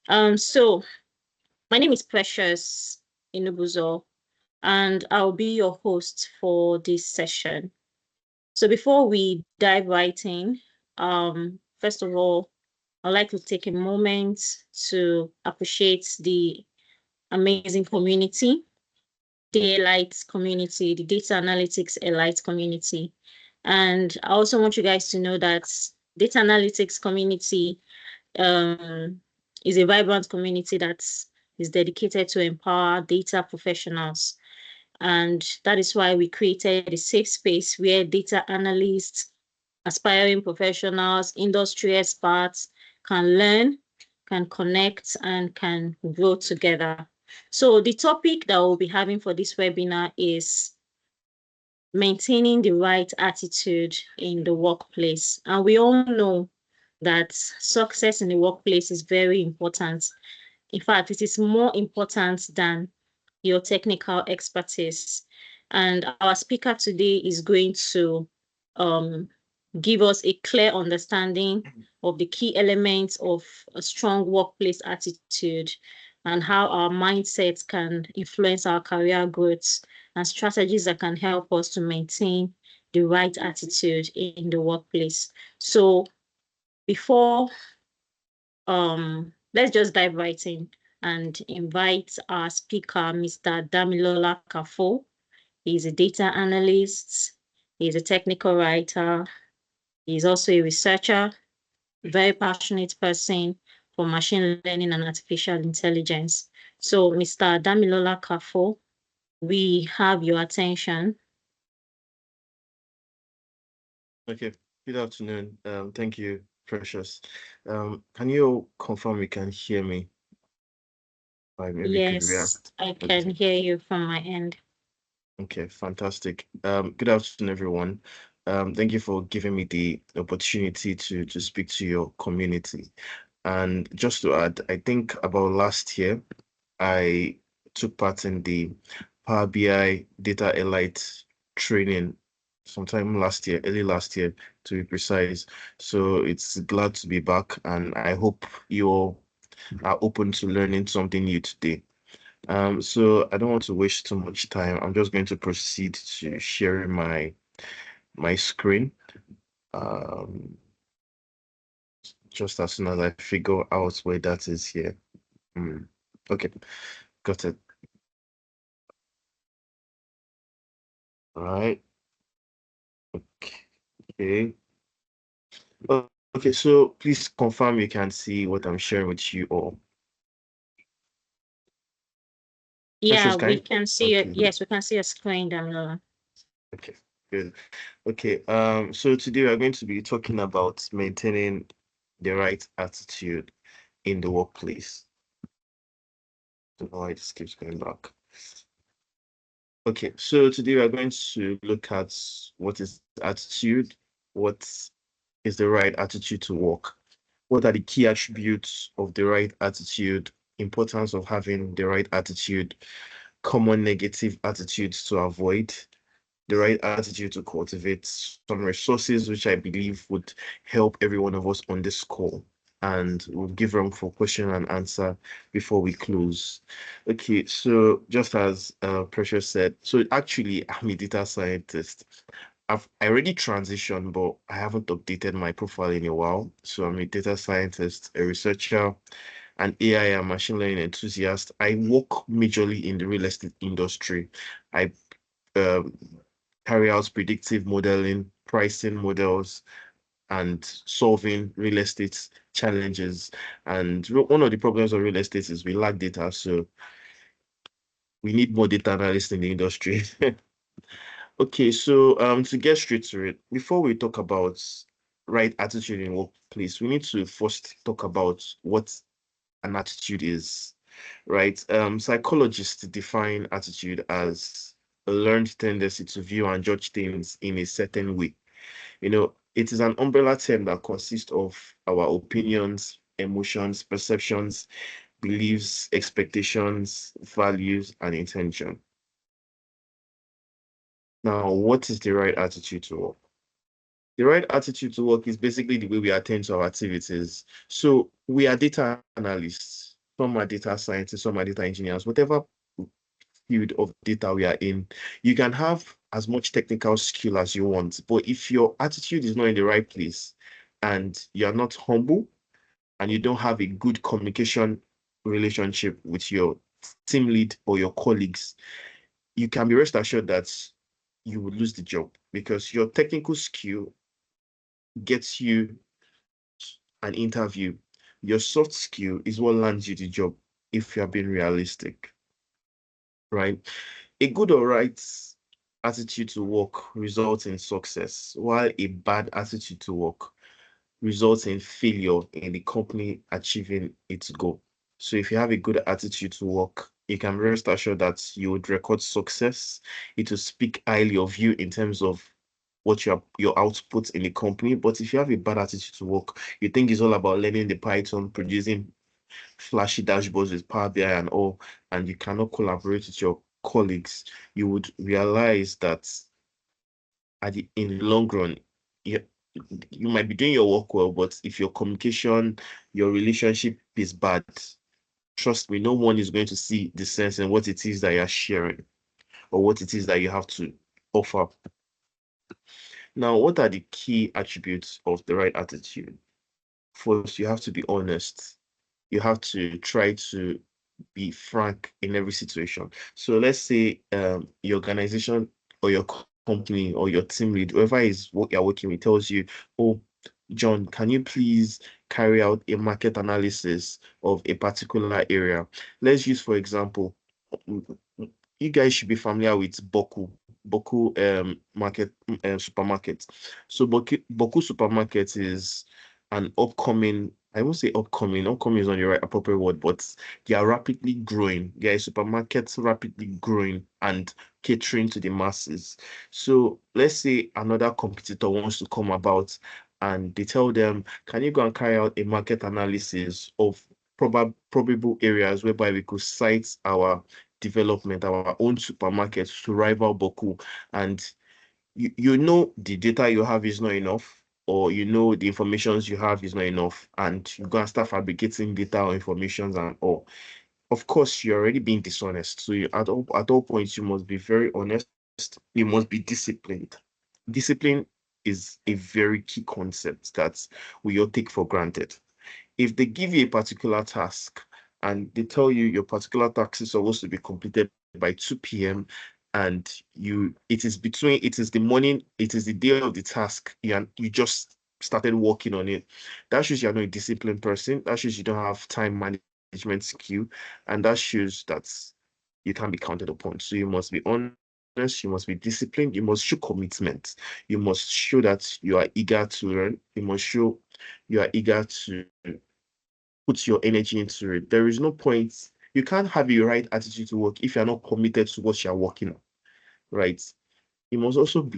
So my name is Precious Inubuzo, and I'll be your host for this session. So before we dive right in, first of all, I'd like to take a moment to appreciate the amazing community, the Elite community, the data analytics Elite community. And I also want you guys to know that data analytics community um, is a vibrant community that is dedicated to empower data professionals. And that is why we created a safe space where data analysts, aspiring professionals, industry experts can learn, can connect, and can grow together. So the topic that we'll be having for this webinar is maintaining the right attitude in the workplace. And we all know that success in the workplace is very important. In fact, it is more important than your technical expertise. And our speaker today is going to um, give us a clear understanding of the key elements of a strong workplace attitude and how our mindset can influence our career growth and strategies that can help us to maintain the right attitude in the workplace. So before let's just dive right in and invite our speaker, Mr. Damilola Kafo. He's a data analyst, he's a technical writer, he's also a researcher, very passionate person for machine learning and artificial intelligence. So, Mr. Damilola Kafo, we have your attention. Okay, good afternoon. Thank you, Precious. Can you confirm you can hear me? I maybe could Yes, react. I can Okay, hear you from my end. okay, fantastic. Good afternoon, everyone. Thank you for giving me the opportunity to speak to your community. And just to add, I think about last year, I took part in the Power BI Data Elite training sometime last year, early last year to be precise. So it's glad to be back, and I hope you all are open to learning something new today. So I don't want to waste too much time. I'm just going to proceed to sharing my screen. Um, just as soon as I figure out where that is here. Mm, okay, got it. All right. Okay. Okay, so please confirm you can see what I'm sharing with you all. Yeah, Precious, can we you? can see it. Okay, Yes, we can see a screen, Damilola. okay, good. Okay, so today we're going to be talking about maintaining the right attitude in the workplace. I don't know why it just keeps going back. Okay, so today we're going to look at what is attitude, what is the right attitude to work, what are the key attributes of the right attitude, importance of having the right attitude, common negative attitudes to avoid, the right attitude to cultivate, some resources which I believe would help every one of us on this call. And we'll give room for question and answer before we close. Okay, so just as Precious said, so actually I'm a data scientist. I already transitioned, but I haven't updated my profile in a while. So I'm a data scientist, a researcher, an AI and machine learning enthusiast. I work majorly in the real estate industry. I um, carry out predictive modeling, pricing models, and solving real estate challenges. And one of the problems of real estate is we lack data, so we need more data analysts in the industry. Okay, so to get straight to it, before we talk about right attitude in workplace, we need to first talk about what an attitude is, right? Psychologists define attitude as a learned tendency to view and judge things in a certain way. It is an umbrella term that consists of our opinions, emotions, perceptions, beliefs, expectations, values, and intention. Now, what is the right attitude to work? The right attitude to work is basically the way we attend to our activities. So we are data analysts. some are data scientists, some are data engineers, whatever field of data we are in, you can have as much technical skill as you want. But if your attitude is not in the right place and you're not humble and you don't have a good communication relationship with your team lead or your colleagues, you can be rest assured that you will lose the job because your technical skill gets you an interview. Your soft skill is what lands you the job if you're being realistic, right? A good or right attitude to work results in success, while a bad attitude to work results in failure in the company achieving its goal. So if you have a good attitude to work, you can rest assured that you would record success. It will speak highly of you in terms of what your output in the company. But if you have a bad attitude to work, you think it's all about learning the Python, producing flashy dashboards with Power BI and all, and you cannot collaborate with your colleagues, you would realize that in the long run, you, you might be doing your work well, but if your communication, your relationship is bad, trust me, no one is going to see the sense in what it is that you're sharing or what it is that you have to offer. Now, what are the key attributes of the right attitude? First, you have to be honest. You have to try to be frank in every situation. So let's say your organization or your company or your team lead, whoever is what you're working with, tells you, "Oh, John, can you please carry out a market analysis of a particular area?" Let's use, for example, you guys should be familiar with Boku market supermarket. So Boku supermarket is an upcoming, I won't say upcoming is not the right appropriate word, but they are rapidly growing. They are supermarkets rapidly growing and catering to the masses. So let's say another competitor wants to come about and they tell them, can you go and carry out a market analysis of probable areas whereby we could site our development, our own supermarkets to rival Boku. And you know the data you have is not enough, or you know the informations you have is not enough, and you're gonna start fabricating data or informations and all. Of course, you're already being dishonest. So at all points, you must be very honest. You must be disciplined. Discipline is a very key concept that we all take for granted. If they give you a particular task and they tell you your particular task is supposed to be completed by 2 p.m. and it is the morning, it is the day of the task, and you just started working on it, that shows you're not a disciplined person. That shows you don't have time management skill, and that shows that you can be counted upon. So you must be honest, you must be disciplined, you must show commitment, you must show that you are eager to learn, you must show you are eager to put your energy into it. There is no point. You can't have a right attitude to work if you're not committed to what you're working on, right? You must also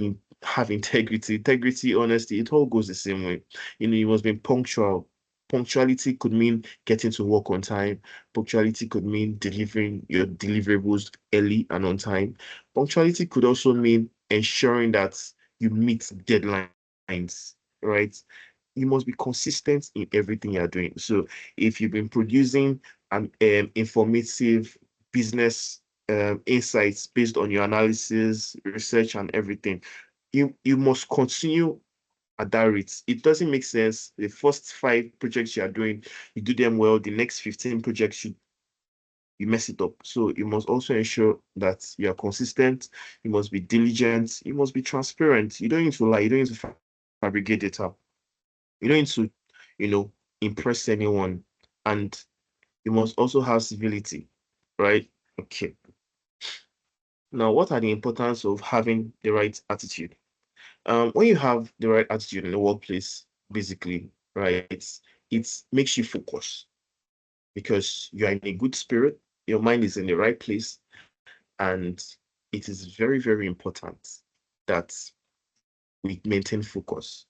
have integrity. Integrity, honesty, it all goes the same way. You must be punctual. Punctuality could mean getting to work on time. Punctuality could mean delivering your deliverables early and on time. Punctuality could also mean ensuring that you meet deadlines, right? You must be consistent in everything you're doing. So if you've been producing an informative business insights based on your analysis, research, and everything, you must continue at that rate. It doesn't make sense. The first 5 projects you are doing, you do them well. The next 15 projects you mess it up. So you must also ensure that you are consistent. You must be diligent. You must be transparent. You don't need to lie. You don't need to fabricate data. You don't need to, you know, impress anyone. And you must also have civility, right? Okay. Now, what are the importance of having the right attitude? When you have the right attitude in the workplace, basically, right, it makes you focus because you're in a good spirit, your mind is in the right place, and it is very, very important that we maintain focus.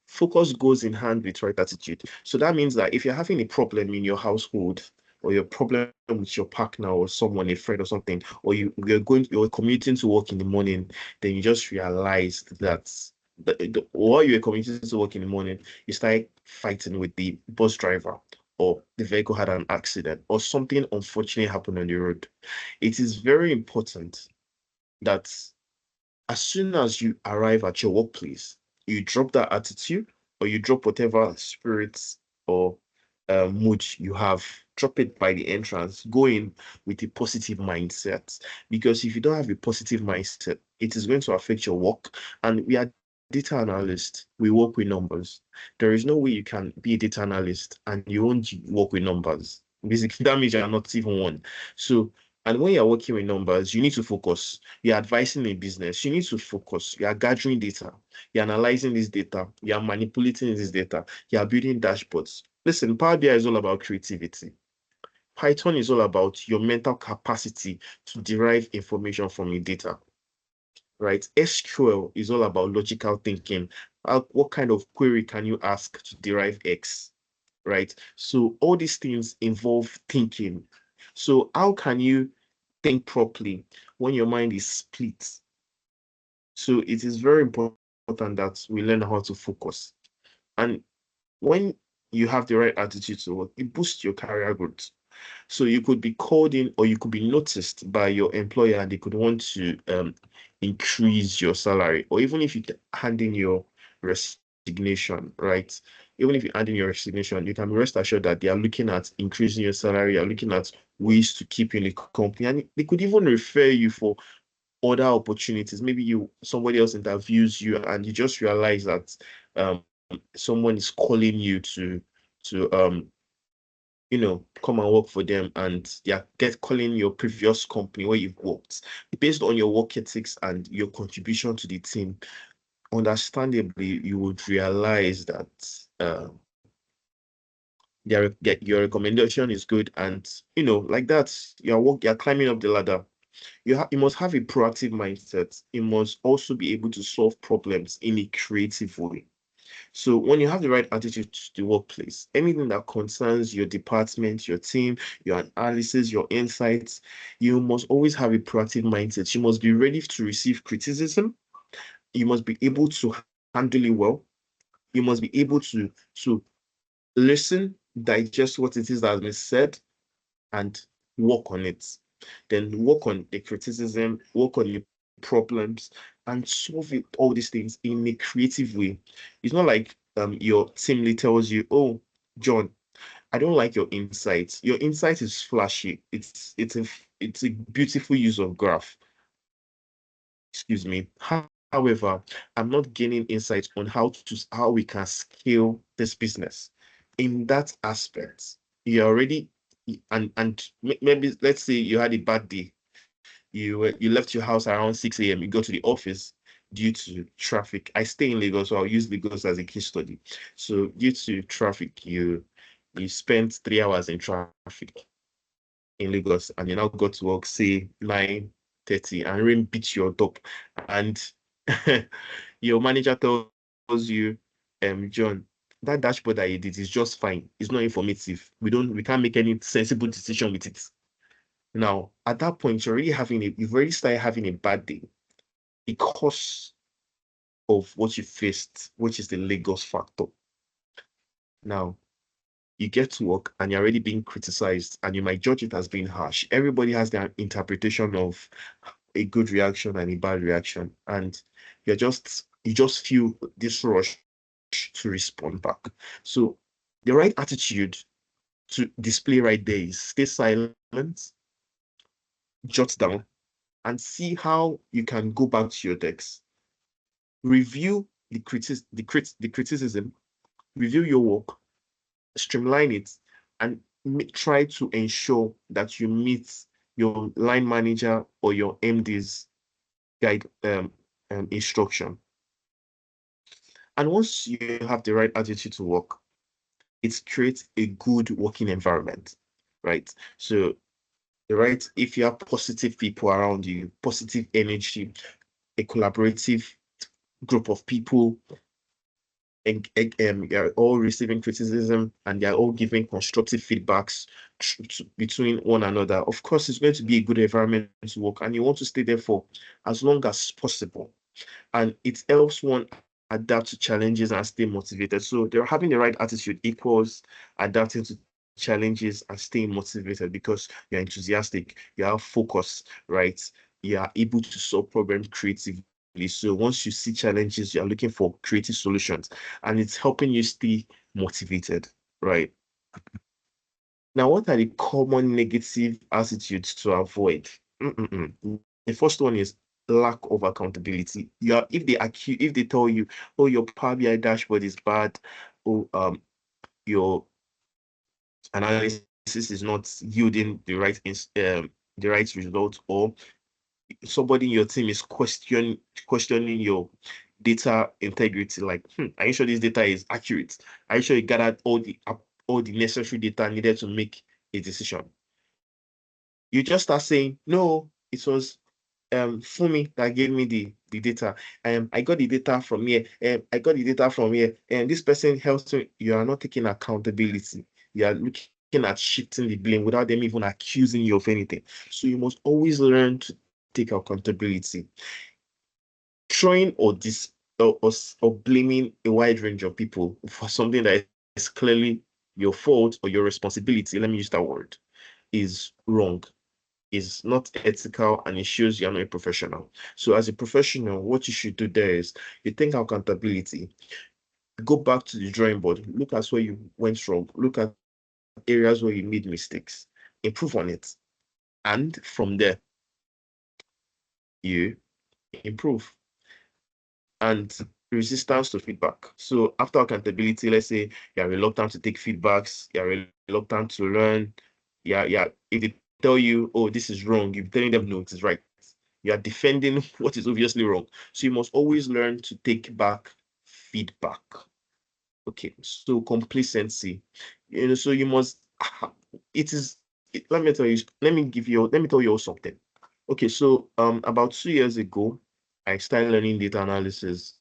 Focus goes in hand with right attitude. So that means that if you're having a problem in your household, or your problem with your partner or someone, a friend or something, or you're commuting to work in the morning, then you just realized that while you were commuting to work in the morning, you started fighting with the bus driver, or the vehicle had an accident, or something unfortunate happened on the road, it is very important that as soon as you arrive at your workplace, you drop that attitude or you drop whatever spirits or mood you have, drop it by the entrance, go in with a positive mindset. Because if you don't have a positive mindset, it is going to affect your work. And we are data analysts, we work with numbers. There is no way you can be a data analyst and you won't work with numbers. Basically, that means you're not even one. So, and when you're working with numbers, you need to focus. You're advising a business, you need to focus. You are gathering data, you're analyzing this data, you're manipulating this data, you're building dashboards. Listen, Power BI is all about creativity. Python is all about your mental capacity to derive information from your data, right? SQL is all about logical thinking. What kind of query can you ask to derive X, right? So all these things involve thinking. So how can you think properly when your mind is split? So it is very important that we learn how to focus. And when you have the right attitude to work, it boosts your career growth. So you could be called in or you could be noticed by your employer and they could want to increase your salary. Or even if you hand in your resignation, right? Even if you hand in your resignation, you can rest assured that they are looking at increasing your salary, they are looking at ways to keep you in the company. And they could even refer you for other opportunities. Maybe somebody else interviews you and you just realize that um someone is calling you to come and work for them, and they are calling your previous company where you've worked. Based on your work ethics and your contribution to the team, understandably, you would realize that your recommendation is good, and like that, you're climbing up the ladder. You must have a proactive mindset. You must also be able to solve problems in a creative way. So when you have the right attitude to the workplace, anything that concerns your department, your team, your analysis, your insights, you must always have a proactive mindset. You must be ready to receive criticism. You must be able to handle it well. You must be able to listen, digest what it is that has been said, and work on it. Then work on the criticism, work on the problems, and solve all these things in a creative way. It's not like your team lead tells you, "Oh, John, I don't like your insights. Your insight is flashy. It's a beautiful use of graph. Excuse me. However, I'm not gaining insights on how we can scale this business. In that aspect, you're already and maybe let's say you had a bad day. You left your house around 6 a.m. You go to the office due to traffic. I stay in Lagos, so I'll use Lagos as a case study. So due to traffic, you spent 3 hours in traffic in Lagos, and you now got to work, say 9:30, and rain beats your top, and your manager tells you, John, that dashboard that you did is just fine. It's not informative. We can't make any sensible decision with it. Now, at that point, you've already started having a bad day because of what you faced, which is the Lagos factor. Now, you get to work and you're already being criticized, and you might judge it as being harsh. Everybody has their interpretation of a good reaction and a bad reaction, and you just feel this rush to respond back. So the right attitude to display right there is stay silent, jot down, and see how you can go back to your decks. Review the criticism, review your work, streamline it, and try to ensure that you meet your line manager or your MD's guide instruction. And once you have the right attitude to work, it creates a good working environment, right? So if you have positive people around you, positive energy, a collaborative group of people, and they're all receiving criticism and they're all giving constructive feedbacks between one another. Of course, it's going to be a good environment to work, and you want to stay there for as long as possible. And it helps one adapt to challenges and stay motivated. So they're having the right attitude equals adapting to challenges and staying motivated because you're enthusiastic, you have focus, right? You are able to solve problems creatively. So once you see challenges, you're looking for creative solutions, and it's helping you stay motivated, right? Now, what are the common negative attitudes to avoid? The first one is lack of accountability. If they tell you, oh, your Power BI dashboard is bad, oh, your analysis is not yielding the right result, or somebody in your team is questioning your data integrity, like, are you sure this data is accurate? Are you sure you gathered all the necessary data needed to make a decision? You just start saying, no, it was Fumi that gave me the data. I got the data from here. I got the data from here. And this person helps me. You are not taking accountability. You are looking at shifting the blame without them even accusing you of anything. So you must always learn to take accountability. Throwing or blaming a wide range of people for something that is clearly your fault or your responsibility, let me use that word, is wrong, is not ethical, and it shows you're not a professional. So as a professional, what you should do there is you take accountability, go back to the drawing board, look at where you went wrong, look at areas where you made mistakes, improve on it. And from there, you improve. And resistance to feedback. So after accountability, let's say you're reluctant to take feedbacks, you're reluctant to learn. Yeah. If they tell you, oh, this is wrong, you're telling them, no, it is right. You are defending what is obviously wrong. So you must always learn to take back feedback. Okay, so complacency. So you must, it is, let me tell you all something. Okay, so about 2 years ago, I started learning data analysis.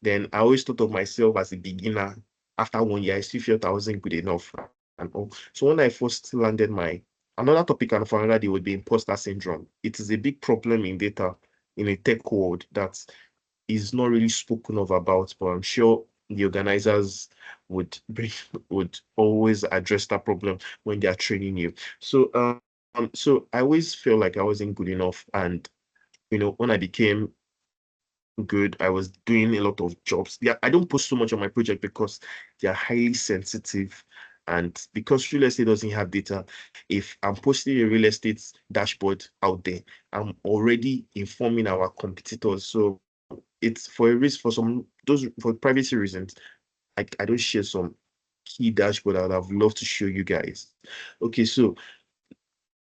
Then I always thought of myself as a beginner. After 1 year, I still felt I wasn't good enough and all. So when I first landed another topic and for another day would be imposter syndrome. It is a big problem in data in a tech world that is not really spoken of about, but I'm sure the organizers would bring would always address that problem when they are training you. So I always feel like I wasn't good enough, and when I became good, I was doing a lot of jobs. Yeah, I don't post so much on my project because they are highly sensitive. And because real estate doesn't have data, if I'm posting a real estate dashboard out there, I'm already informing our competitors. So it's for a risk, for privacy reasons. I don't share some key dashboard I would have loved to show you guys. Okay, so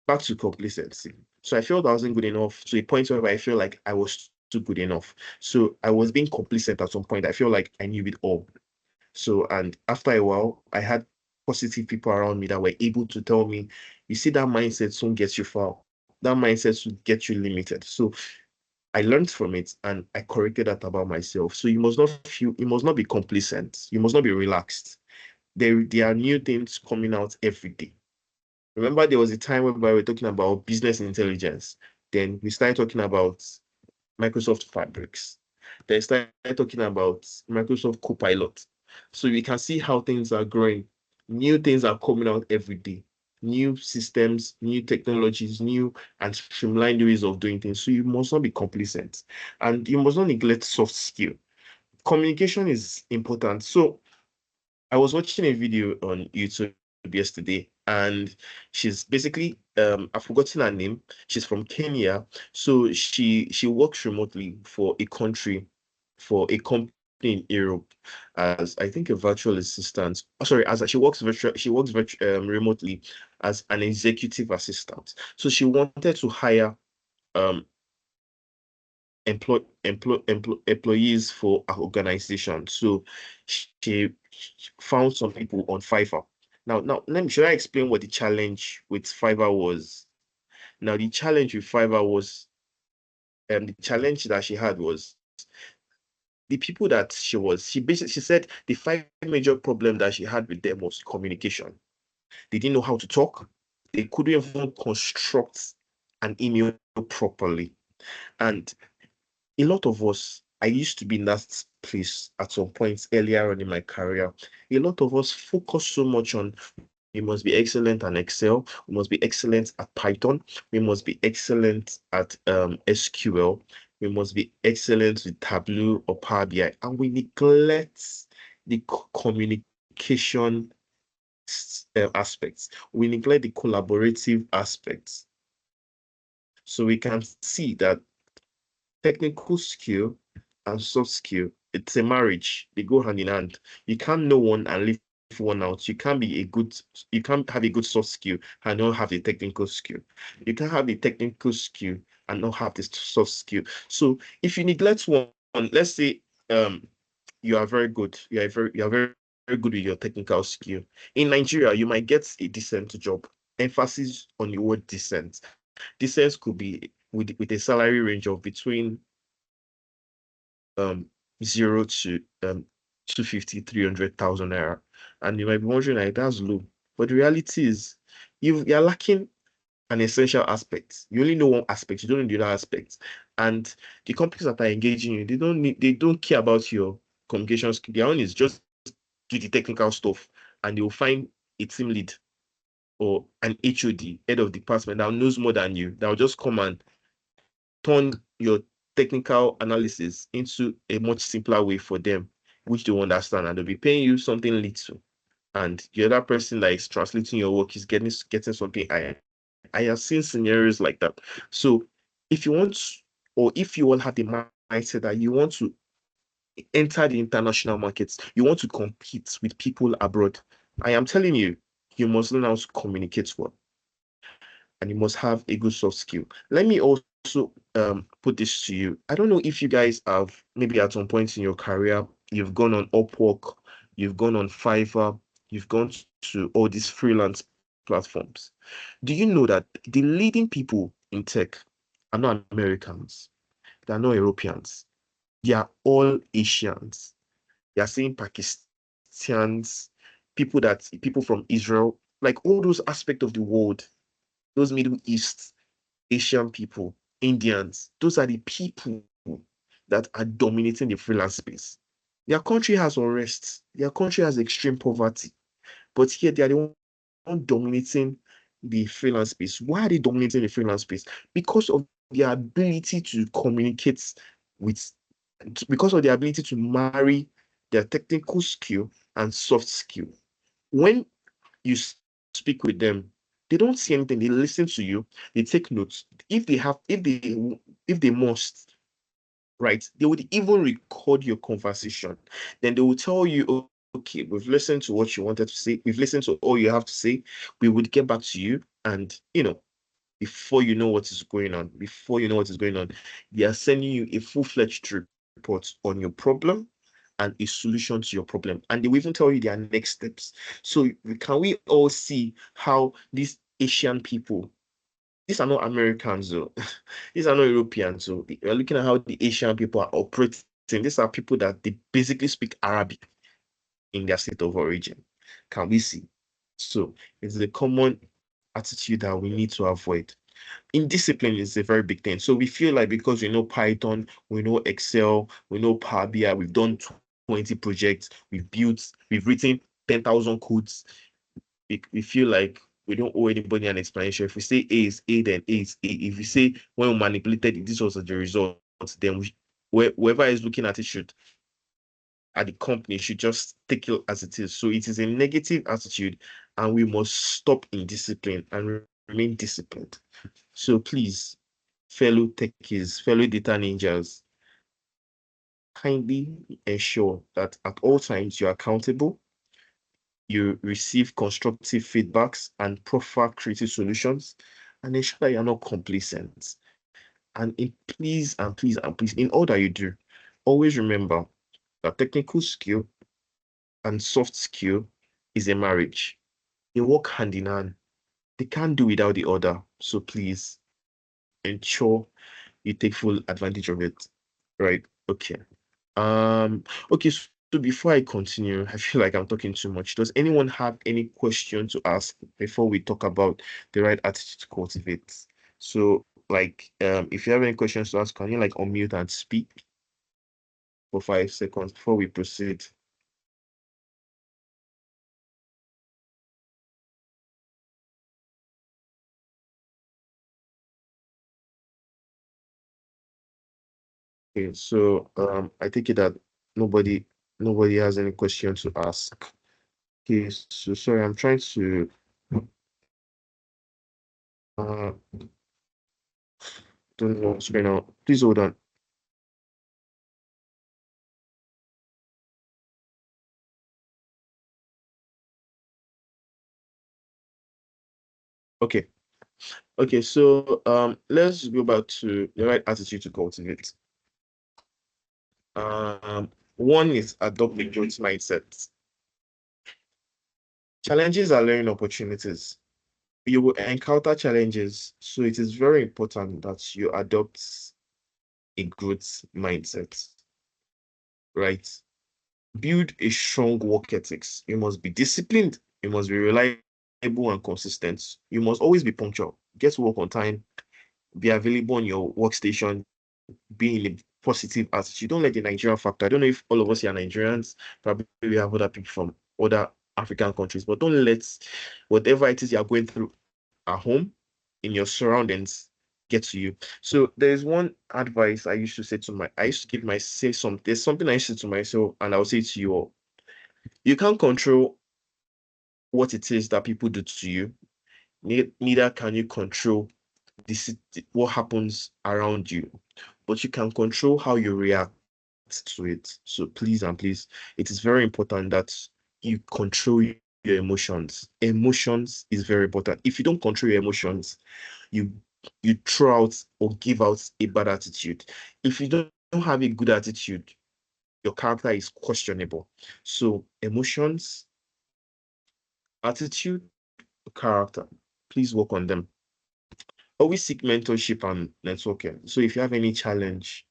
back to complacency. So I felt I wasn't good enough to a point where I feel like I was too good enough. So I was being complacent at some point. I feel like I knew it all. So, and after a while, I had positive people around me that were able to tell me, you see, that mindset soon gets you far. That mindset should get you limited. So I learned from it and I corrected that about myself. So you must not be complacent. You must not be relaxed. There are new things coming out every day. Remember, there was a time where we were talking about business intelligence. Then we started talking about Microsoft Fabrics. Then started talking about Microsoft Copilot. So we can see how things are growing. New things are coming out every day. New systems, new technologies, new and streamlined ways of doing things. So you must not be complacent. And you must not neglect soft skill. Communication is important. So I was watching a video on YouTube yesterday, and she's basically I've forgotten her name. She's from Kenya. So she works remotely for a company in Europe as, I think, a virtual assistant. Oh, sorry, she works remotely as an executive assistant. So she wanted to hire um employees for our organization. So she found some people on Fiverr. Now, should I explain what the challenge with Fiverr was? Now, the challenge with Fiverr was, the challenge that she had was the people that she said the five major problem that she had with them was communication. They didn't know how to talk. They couldn't even construct an email properly. And a lot of us, I used to be in that place at some point earlier on in my career. A lot of us focus so much on We must be excellent at Excel. We must be excellent at Python. We must be excellent at SQL. We must be excellent with Tableau or Power BI. And we neglect the communication aspects. We neglect the collaborative aspects. So we can see that technical skill and soft skill, it's a marriage. They go hand in hand. You can't know one and leave one out. You can't have a good soft skill and not have a technical skill. You can't have the technical skill and not have the soft skill. So if you neglect one, let's say you are very good, very good with your technical skill. In Nigeria, you might get a decent job. Emphasis on the word decent. Decent could be with a salary range of between um 0 to 250, 300,000 naira. And you might be wondering, like, that's low. But the reality is you're lacking an essential aspect. You only know one aspect, you don't know the other aspect. And the companies that are engaging you, they don't care about your communication skill. Their own is just do the technical stuff, and they will find a team lead or an HOD, head of department, that knows more than you, that will just come and turn your technical analysis into a much simpler way for them, which they understand, and they'll be paying you something little. And the other person that is translating your work is getting something higher. I have seen scenarios like that. So if you want, or if you all have the mindset that you want to enter the international markets, you want to compete with people abroad, I am telling you, you must learn how to communicate well, and you must have a good soft skill. Let me also put this to you. I don't know if you guys have, maybe at some point in your career, you've gone on Upwork, you've gone on Fiverr, you've gone to all these freelance platforms. Do you know that the leading people in tech are not Americans? They are not Europeans. They are all Asians. They are saying Pakistanis, people from Israel, like all those aspects of the world, those Middle East, Asian people, Indians, those are the people that are dominating the freelance space. Their country has unrest, their country has extreme poverty, but here they are the one dominating the freelance space. Why are they dominating the freelance space? Because of their ability to communicate with, because of their ability to marry their technical skill and soft skill. When you speak with them, they don't see anything, they listen to you, they take notes. If they must, right, they would even record your conversation. Then they will tell you, "Oh, okay, we've listened to what you wanted to say, we've listened to all you have to say, we would get back to you." And before you know what is going on, they are sending you a full-fledged report on your problem and a solution to your problem. And they will even tell you their next steps. So can we all see how these Asian people, these are not Americans, though. These are not Europeans. So we're looking at how the Asian people are operating. These are people that they basically speak Arabic in their state of origin. Can we see? So it's a common attitude that we need to avoid. Indiscipline is a very big thing. So we feel like because we know Python, we know Excel, we know Power BI, we've done 20 projects, we've written 10,000 codes. We feel like we don't owe anybody an explanation. If we say A is A, then A is A. If we say when we manipulated it, this was the result, then whoever is looking at it at the company should just take it as it is. So it is a negative attitude, and we must stop indiscipline and remain disciplined. So please, fellow techies, fellow data ninjas, kindly ensure that at all times you're accountable, you receive constructive feedbacks and proffer creative solutions, and ensure that you're not complacent. And please, and please, and please, in all that you do, always remember that technical skill and soft skill is a marriage. They work hand in hand. They can't do without the other. So please ensure you take full advantage of it. Right? Okay. Okay, so before I continue, I feel like I'm talking too much. Does anyone have any question to ask before we talk about the right attitude to cultivate? So, like, if you have any questions to ask, can you like unmute and speak for 5 seconds before we proceed? Okay, so I take it that nobody has any question to ask. Okay, so sorry, I'm trying to uh don't know what's going on. Please hold on. Okay. Okay, so let's go back to the right attitude to cultivate. One is adopt a growth mindset. Challenges are learning opportunities. You will encounter challenges, so it is very important that you adopt a growth mindset, right? Build a strong work ethics. You must be disciplined. You must be reliable and consistent. You must always be punctual. Get to work on time. Be available on your workstation. Be in a positive attitude. Don't let the Nigerian factor. I don't know if all of us here are Nigerians. Probably we have other people from other African countries, but don't let whatever it is you are going through at home, in your surroundings, get to you. So there's one advice I used to say to my, I used to give my say some. There's something I used to say to myself, and I'll say to you all. You can't control what it is that people do to you. Neither can you control this what happens around you, but you can control how you react to it. So please and please, it is very important that you control your emotions. Emotions is very important. If you don't control your emotions, you throw out or give out a bad attitude. If you don't have a good attitude, your character is questionable. So emotions, attitude, character, please work on them. Always seek mentorship and networking. So if you have any challenge,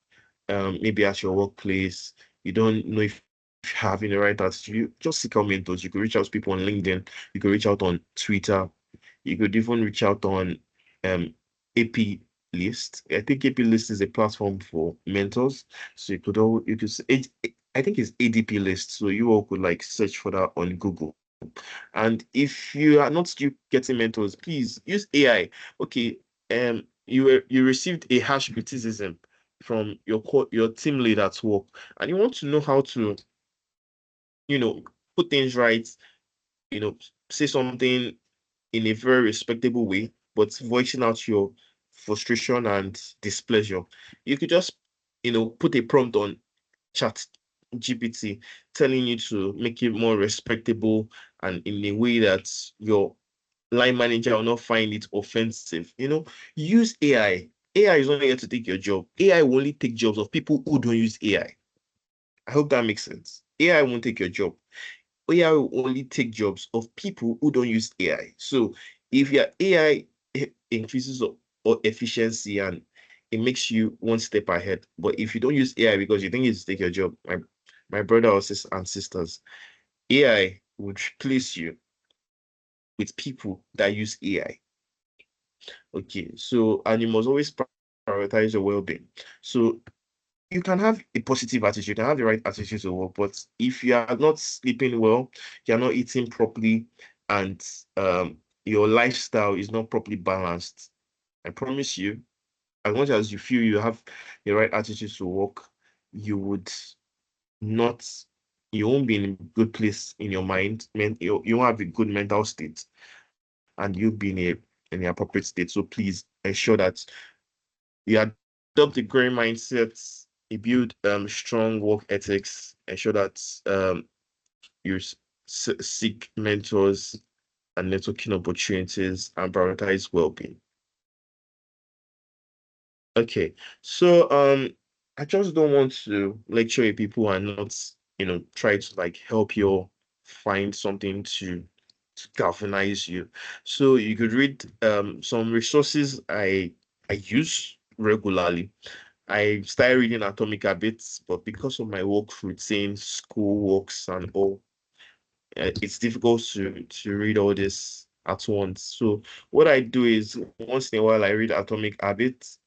maybe at your workplace, you don't know if you're having the right attitude, you just seek out mentors. You could reach out to people on LinkedIn, you could reach out on Twitter, you could even reach out on AP List. I think AP List is a platform for mentors. So you could I think it's ADP List. So you all could like search for that on Google. And if you are not still getting mentors, please use AI. Okay, you received a harsh criticism from your team lead at work, and you want to know how to, you know, put things right, say something in a very respectable way, but voicing out your frustration and displeasure. You could just, put a prompt on chat GPT telling you to make it more respectable and in a way that your line manager will not find it offensive. Use AI. AI is not here to take your job. AI will only take jobs of people who don't use AI. I hope that makes sense. AI won't take your job. AI will only take jobs of people who don't use AI. So if your AI increases or efficiency and it makes you one step ahead, but if you don't use AI because you think it's take your job, my brother or sis and sisters, AI would replace you with people that use AI. Okay, so and you must always prioritize your well-being. So you can have a positive attitude, you can have the right attitude to work, but if you are not sleeping well, you're not eating properly, and your lifestyle is not properly balanced, I promise you, as much as you feel you have the right attitude to work, you would not, you won't be in a good place in your mind, you won't have a good mental state, and you'll be in the appropriate state. So please ensure that you adopt the growing mindsets, you build strong work ethics, ensure that you seek mentors and networking opportunities and prioritize well-being. Okay, so I just don't want to lecture people and not, try to like help you find something to galvanize you. So you could read some resources I use regularly. I started reading Atomic Habits, but because of my work routine, school works, and all, it's difficult to read all this at once. So what I do is once in a while I read Atomic Habits.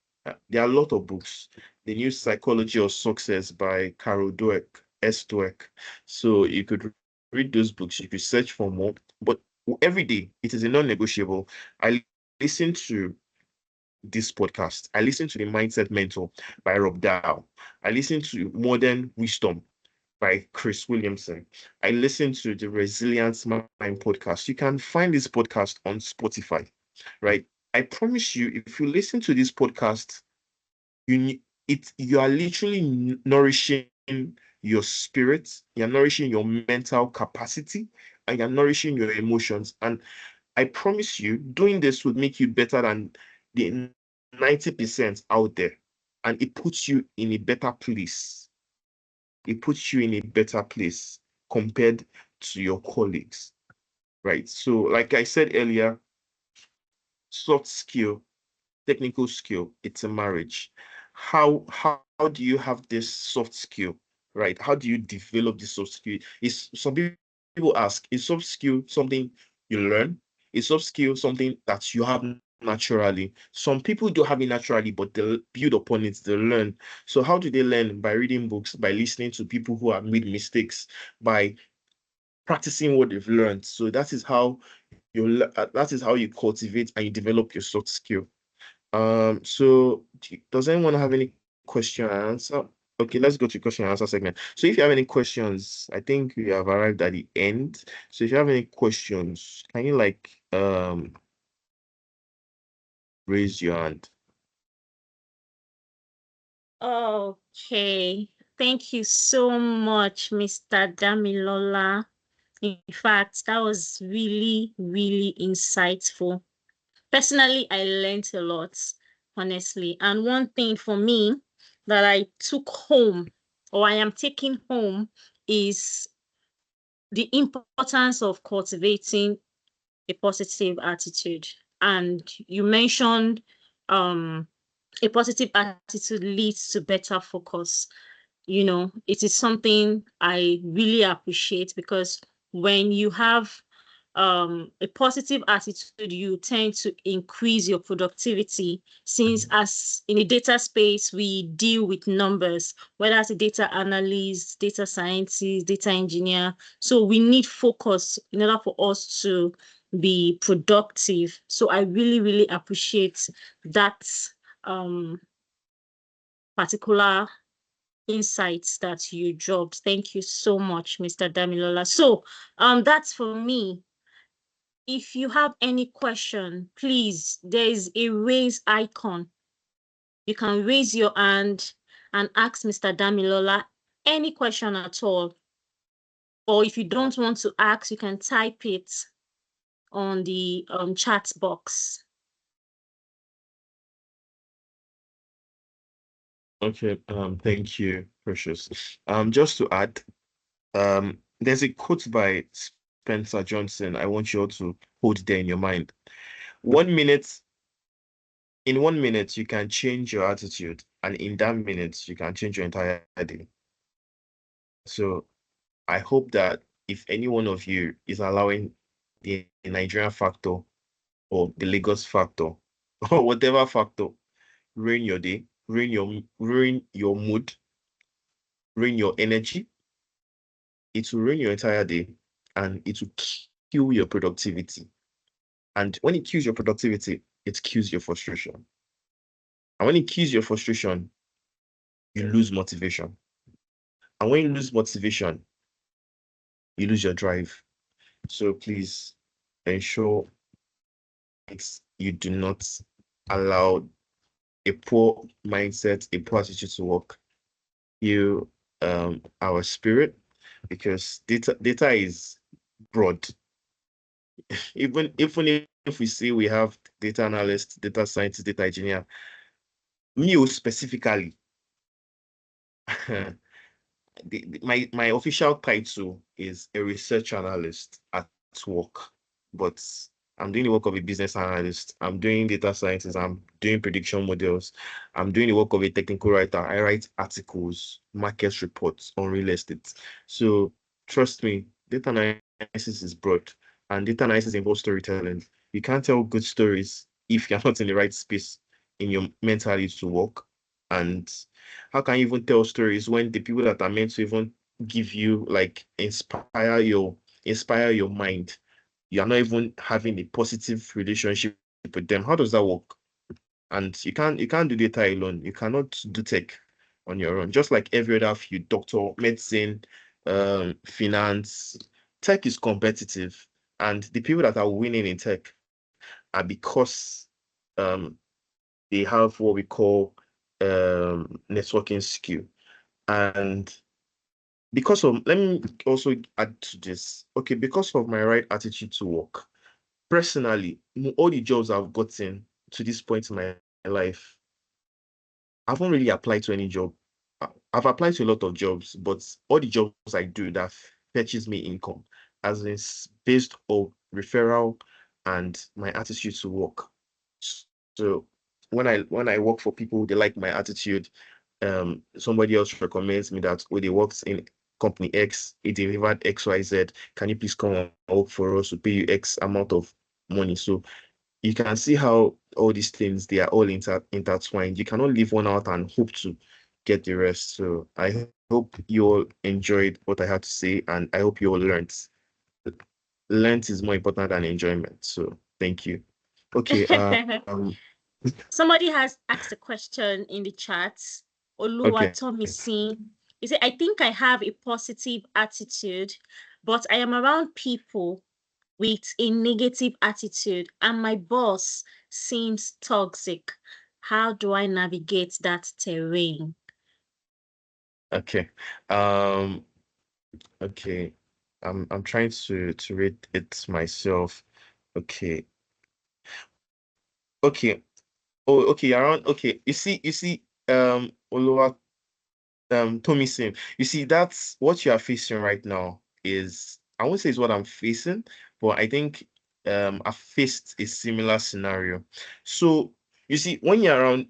There are a lot of books. The New Psychology of Success by Carol Dweck, S. Dweck. So you could read those books. You could search for more, but every day it is a non-negotiable. I listen to this podcast. I listen to the Mindset Mentor by Rob Dow. I listen to Modern Wisdom by Chris Williamson. I listen to the Resilience Mind podcast. You can find this podcast on Spotify, right? I promise you, if you listen to this podcast, you are literally nourishing your spirit, you're nourishing your mental capacity, and you're nourishing your emotions. And I promise you, doing this would make you better than the 90% out there. And it puts you in a better place. It puts you in a better place compared to your colleagues, right? So, like I said earlier, soft skill, technical skill, it's a marriage. How do you have this soft skill, right? How do you develop this soft skill? Is some people ask, is soft skill something you learn? Is soft skill something that you have naturally? Some people do have it naturally, but they build upon it, they learn. So how do they learn? By reading books, by listening to people who have made mistakes, by practicing what they've learned. So that is how you cultivate and you develop your soft skill. So does anyone have any question and answer? Okay, let's go to question and answer segment. So if you have any questions, I think we have arrived at the end. So if you have any questions, can you raise your hand? Okay. Thank you so much, Mr. Damilola. In fact, that was really, really insightful. Personally, I learned a lot, honestly. And one thing for me that I took home, or I am taking home, is the importance of cultivating a positive attitude. And you mentioned a positive attitude leads to better focus. It is something I really appreciate, because when you have a positive attitude, you tend to increase your productivity, since as in a data space, we deal with numbers, whether as a data analyst, data scientist, data engineer. So we need focus in order for us to be productive. So I really, really appreciate that particular insights that you dropped. Thank you so much, Mr. Damilola. So that's for me. If you have any question, please, there is a raise icon. You can raise your hand and ask Mr. Damilola any question at all. Or if you don't want to ask, you can type it on the chat box. Okay, thank you, Precious. Just to add, there's a quote by Spencer Johnson I want you all to hold there in your mind. 1 minute, in 1 minute, you can change your attitude, and in that minute, you can change your entire day. So I hope that if any one of you is allowing the Nigerian factor or the Lagos factor or whatever factor ruin your day, ruin your mood, ruin your energy, it will ruin your entire day, and it will kill your productivity. And when it kills your productivity, it kills your frustration. And when it kills your frustration, you lose motivation. And when you lose motivation, you lose your drive. So please ensure you do not allow a poor mindset, a poor attitude to work our spirit, because data is broad. Even if we see we have data analyst, data scientist, data engineer, me specifically, my official title is a research analyst at work, but I'm doing the work of a business analyst. I'm doing data sciences. I'm doing prediction models. I'm doing the work of a technical writer. I write articles, market reports on real estate. So trust me, data analysis is broad, and data analysis involves storytelling. You can't tell good stories if you're not in the right space in your mentality to work. And how can you even tell stories when the people that are meant to even give you, like, inspire your mind, you're not even having a positive relationship with them? How does that work? And you can't do data alone. You cannot do tech on your own. Just like every other field, doctor, medicine, finance, tech is competitive. And the people that are winning in tech are because um, they have what we call networking skill. And because of, let me also add to this. Okay, because of my right attitude to work, personally, all the jobs I've gotten to this point in my life, I haven't really applied to any job. I've applied to a lot of jobs, but all the jobs I do that fetches me income, as in based on referral and my attitude to work. So when I work for people, they like my attitude. Somebody else recommends me that when they worked in company X, it delivered XYZ. Can you please come and work for us to pay you X amount of money? So you can see how all these things, they are all intertwined. You cannot leave one out and hope to get the rest. So I hope you all enjoyed what I had to say, and I hope you all learned. Learned is more important than enjoyment. So thank you. Okay. Somebody has asked a question in the chat. Okay. Oluwatomisin. He said, I think I have a positive attitude, but I am around people with a negative attitude, and my boss seems toxic. How do I navigate that terrain? Okay. Okay. I'm trying to read it myself. Okay. Okay. Oh, okay, around okay. You see, Oluwa Tomisin, you see, that's what you are facing right now is, I won't say it's what I'm facing, but I think I faced a similar scenario. So you see, when you're around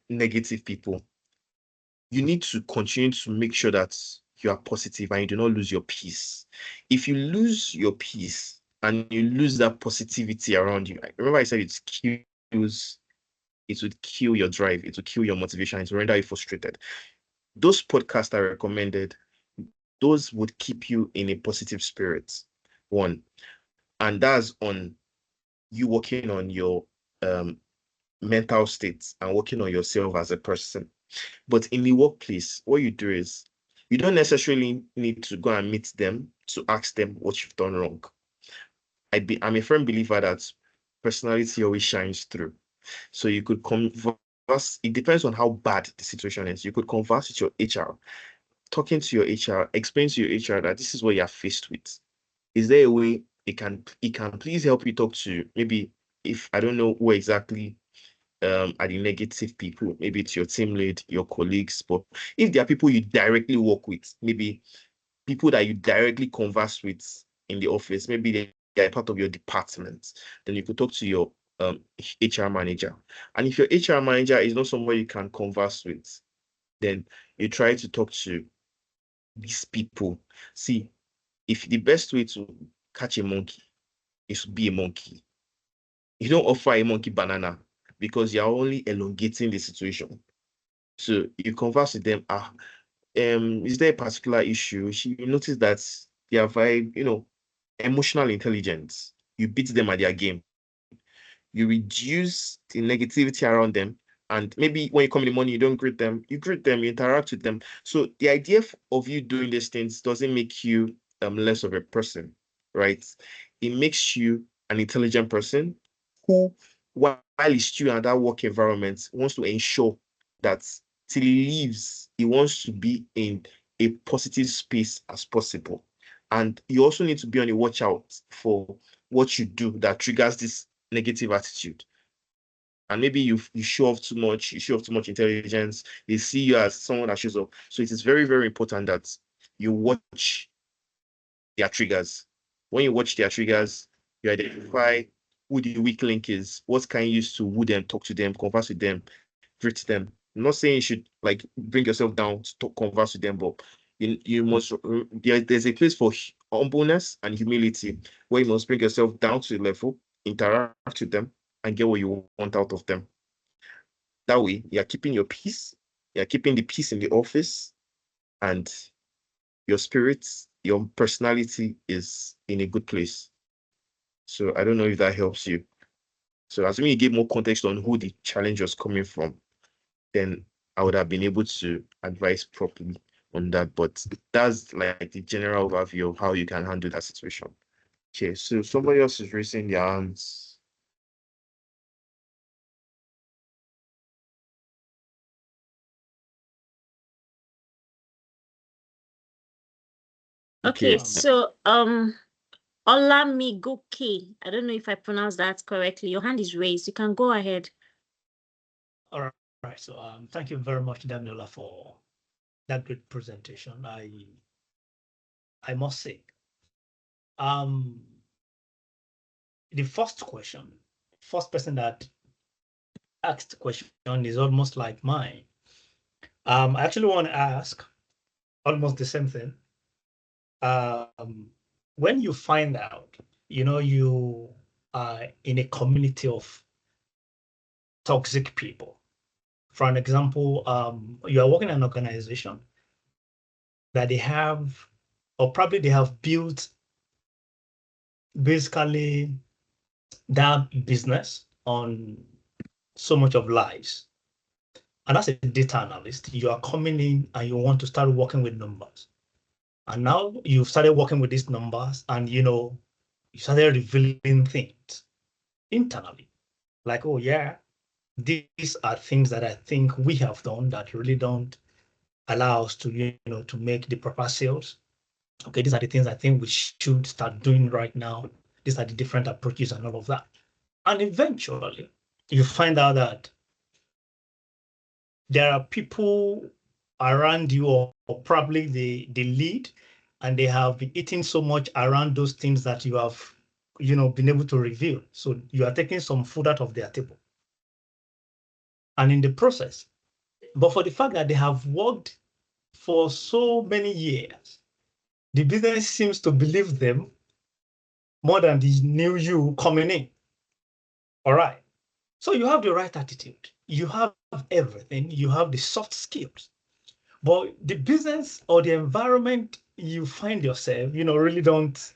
negative people, you need to continue to make sure that you are positive and you do not lose your peace. If you lose your peace and you lose that positivity around you, remember I said it would kill your drive, it would kill your motivation, it would render you frustrated. Those podcasts I recommended, those would keep you in a positive spirit. One, and that's on you working on your um, mental state and working on yourself as a person. But in the workplace, what you do is you don't necessarily need to go and meet them to ask them what you've done wrong. I'm a firm believer that personality always shines through. So you could converse, it depends on how bad the situation is. You could converse with your HR, talking to your HR, explain to your HR that this is what you're faced with. Is there a way it can please help you talk to, maybe, if I don't know who exactly are the negative people, maybe it's your team lead, your colleagues, but if there are people you directly work with, maybe people that you directly converse with in the office, maybe they're part of your department, then you could talk to your HR manager. And if your HR manager is not someone you can converse with, then you try to talk to these people. See, if the best way to catch a monkey is to be a monkey, you don't offer a monkey banana because you're only elongating the situation. So you converse with them. Is there a particular issue? You notice that they are very, emotional intelligence. You beat them at their game. You reduce the negativity around them. And maybe when you come in the morning, you don't greet them. You greet them, you interact with them. So the idea of you doing these things doesn't make you less of a person, right? It makes you an intelligent person who, while he's still in that work environment, wants to ensure that till he leaves, he wants to be in a positive space as possible. And you also need to be on the watch out for what you do that triggers this negative attitude. And maybe you show off too much, you show off too much intelligence, they see you as someone that shows up. So it is very, very important that you watch their triggers. When you watch their triggers, you identify who the weak link is, what can you use to woo them, talk to them, converse with them, greet them. I'm not saying you should like bring yourself down to talk, converse with them, but you must there's a place for humbleness and humility where you must bring yourself down to the level, interact with them, and get what you want out of them. That way, you're keeping your peace, you're keeping the peace in the office, and your spirit, your personality is in a good place. So I don't know if that helps you. So assuming you give more context on who the challenge was coming from, then I would have been able to advise properly on that. But that's like the general overview of how you can handle that situation. Okay, so somebody else is raising their hands. Okay, Okay. so Olamigoke, I don't know if I pronounced that correctly. Your hand is raised. You can go ahead. All right. So thank you very much, Daniela, for that great presentation. I must say, um, the first person that asked the question is almost like mine. I actually want to ask almost the same thing. When you find out, you are in a community of toxic people. For an example, you are working in an organization that they have, or probably they have built basically that business on so much of lies. And as a data analyst, you are coming in and you want to start working with numbers. And now you've started working with these numbers and you started revealing things internally. Like, oh yeah, these are things that I think we have done that really don't allow us to, to make the proper sales. Okay, these are the things I think we should start doing right now. These are the different approaches and all of that. And eventually, you find out that there are people around you, or probably the lead, and they have been eating so much around those things that you have, been able to reveal. So you are taking some food out of their table. And in the process, but for the fact that they have worked for so many years, the business seems to believe them more than the new you coming in. All right. So you have the right attitude. You have everything. You have the soft skills. But the business or the environment you find yourself, really don't,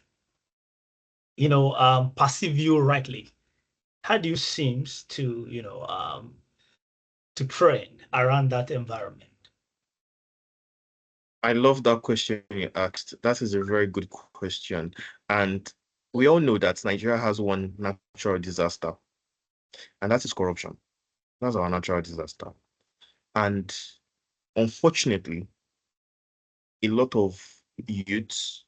perceive you rightly. How do you seem to, to train around that environment? I love that question you asked. That is a very good question. And we all know that Nigeria has one natural disaster, and that is corruption. That's our natural disaster. And unfortunately, a lot of youths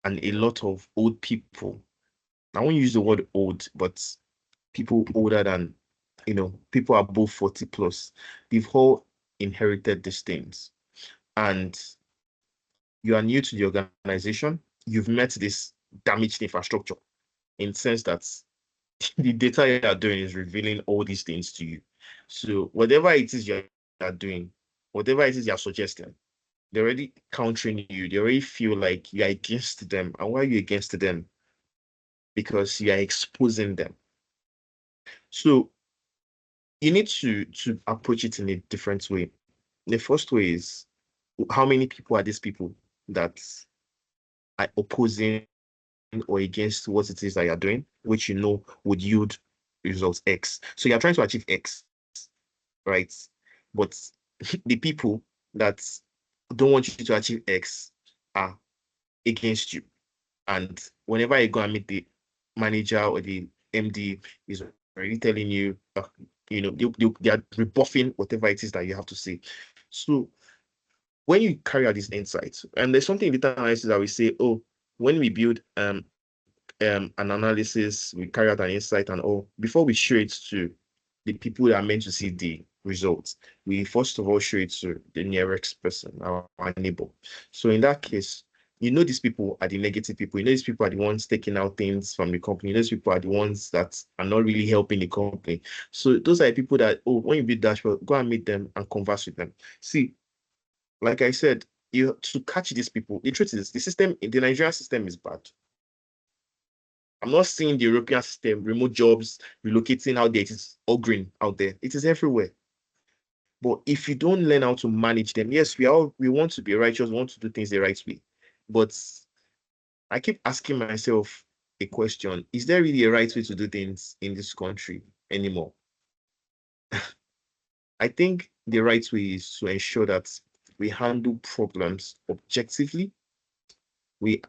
and a lot of old people, I won't use the word old, but people older than, people above 40 plus, they've all inherited these things. And you are new to the organization, you've met this damaged infrastructure in the sense that the data you are doing is revealing all these things to you. So whatever it is you are doing, whatever it is you're suggesting, they're already countering you. They already feel like you're against them. And why are you against them? Because you are exposing them. So you need to approach it in a different way. The first way is, how many people are these people that are opposing or against what it is that you're doing, which would yield results X. So you're trying to achieve X, right? But the people that don't want you to achieve X are against you. And whenever you go and meet the manager or the MD, is already telling you, they are rebuffing whatever it is that you have to say. So when you carry out these insights, and there's something in data analysis that we say, oh, when we build an analysis, we carry out an insight, and before we show it to the people that are meant to see the results, we first of all show it to the nearest person, our neighbor. So in that case, these people are the negative people. These people are the ones taking out things from the company. Those people are the ones that are not really helping the company. So those are the people that, when you build dashboard, go and meet them and converse with them. See, like I said, to catch these people, the truth is the Nigerian system is bad. I'm not seeing the European system, remote jobs, relocating out there. It is all green out there. It is everywhere. But if you don't learn how to manage them, yes, we want to be righteous, we want to do things the right way. But I keep asking myself, a question. Is there really a right way to do things in this country anymore? I think the right way is to ensure that we handle problems objectively. We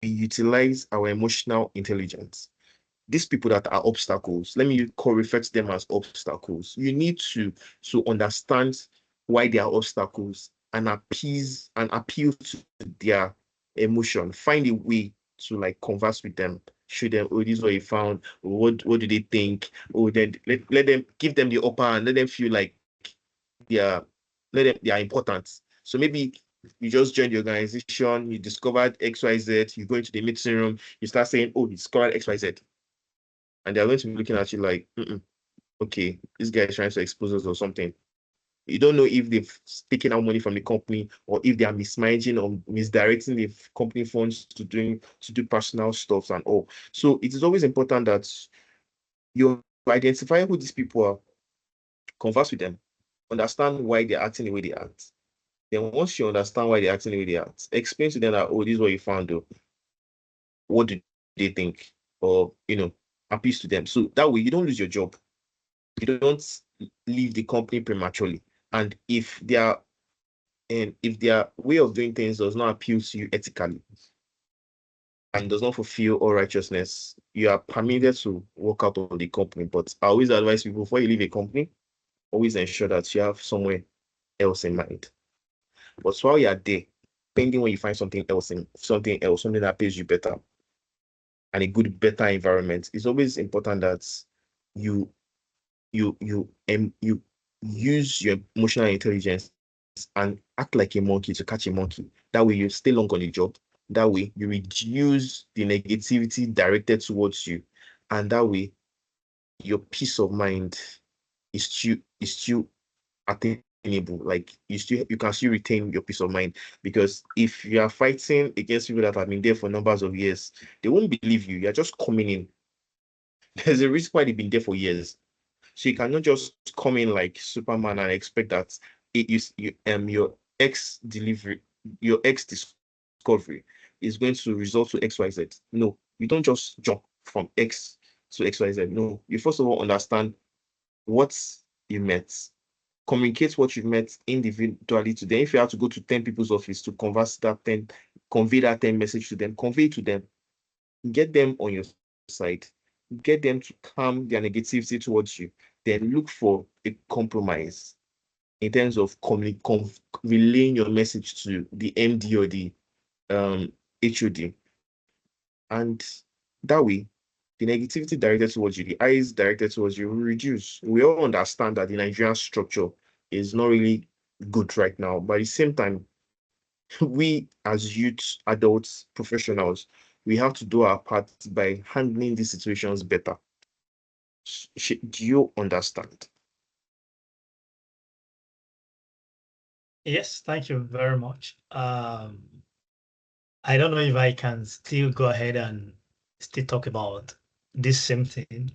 utilize our emotional intelligence. These people that are obstacles, let me refer to them as obstacles. You need to understand why they are obstacles and appeal to their emotion. Find a way to like converse with them, show them, oh, this is what you found. What do they think? Oh, then let them give them the upper hand, let them feel like they are important. So maybe you just joined the organization, you discovered XYZ, you go into the meeting room, you start saying, oh, you discovered XYZ. And they're going to be looking at you like, okay, this guy is trying to expose us or something. You don't know if they've taken out money from the company or if they are mismanaging or misdirecting the company funds to do personal stuff and all. So it is always important that you identify who these people are, converse with them, understand why they're acting the way they act. Then once you understand why they're acting the way they act, explain to them that, oh, this is what you found though. What do they think? Or, appeal to them. So that way you don't lose your job. You don't leave the company prematurely. And if their way of doing things does not appeal to you ethically and does not fulfill all righteousness, you are permitted to walk out of the company. But I always advise people, before you leave a company, always ensure that you have somewhere else in mind. But while you're there, pending when you find something that pays you better and a better environment, it's always important that you use your emotional intelligence and act like a monkey to catch a monkey. That way you stay long on the job. That way you reduce the negativity directed towards you. And that way your peace of mind is still attainable. Like you can still retain your peace of mind, because if you are fighting against people that have been there for numbers of years, they won't believe you. You're just coming in. There's a reason why they've been there for years. So you cannot just come in like Superman and expect that your X discovery is going to result to XYZ. No, you don't just jump from X to XYZ. No, you first of all understand what you met, communicate what you've met individually to them. If you have to go to 10 people's office to convey that 10 message to them, convey it to them, get them on your side, get them to calm their negativity towards you, then look for a compromise in terms of relaying your message to the MD or the HOD. And that way, the negativity directed towards you, the eyes directed towards you will reduce. We all understand that the Nigerian structure is not really good right now, but at the same time, we as youth, adults, professionals, we have to do our part by handling these situations better. Do you understand? Yes, thank you very much. I don't know if I can still go ahead and still talk about this same thing,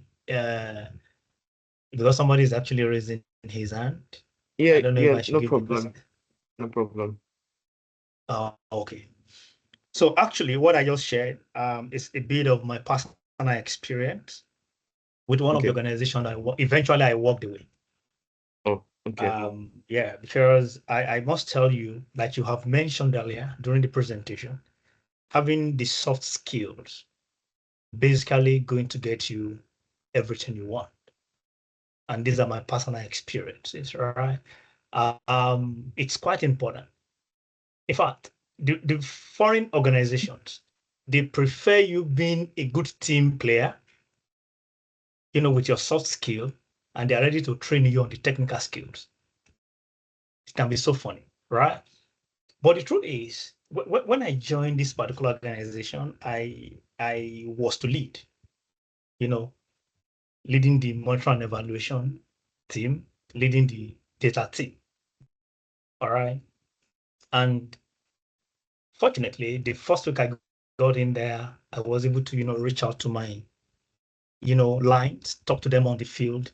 because somebody is actually raising his hand. Yeah, I don't know if I should no give problem. No problem. Okay. So actually, what I just shared is a bit of my personal experience with one of the organizations eventually I walked away. Oh, okay. Yeah, because I must tell you that you have mentioned earlier during the presentation, having the soft skills basically going to get you everything you want. And these are my personal experiences, right? It's quite important. In fact, the foreign organizations, they prefer you being a good team player, with your soft skill, and they're ready to train you on the technical skills. It can be so funny, right? But the truth is, when I joined this particular organization, I was to lead, leading the monitoring and evaluation team, leading the data team. All right. And fortunately, the first week I got in there, I was able to, reach out to my, lines, talk to them on the field,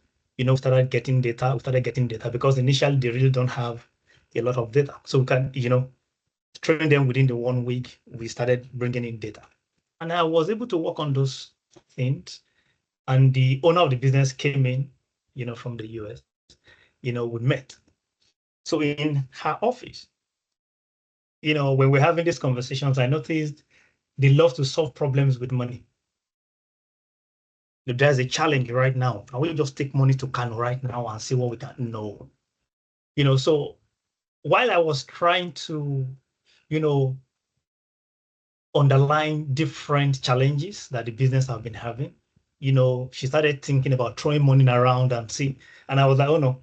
started getting data because initially they really don't have a lot of data. So we can, train them within the 1 week, we started bringing in data. And I was able to work on those things. And the owner of the business came in, from the US, we met. So in her office, when we're having these conversations, I noticed they love to solve problems with money. If there's a challenge right now, can we just take money to Kano right now and see what we can know? So while I was trying to, underline different challenges that the business have been having, she started thinking about throwing money around and see. And I was like, oh no,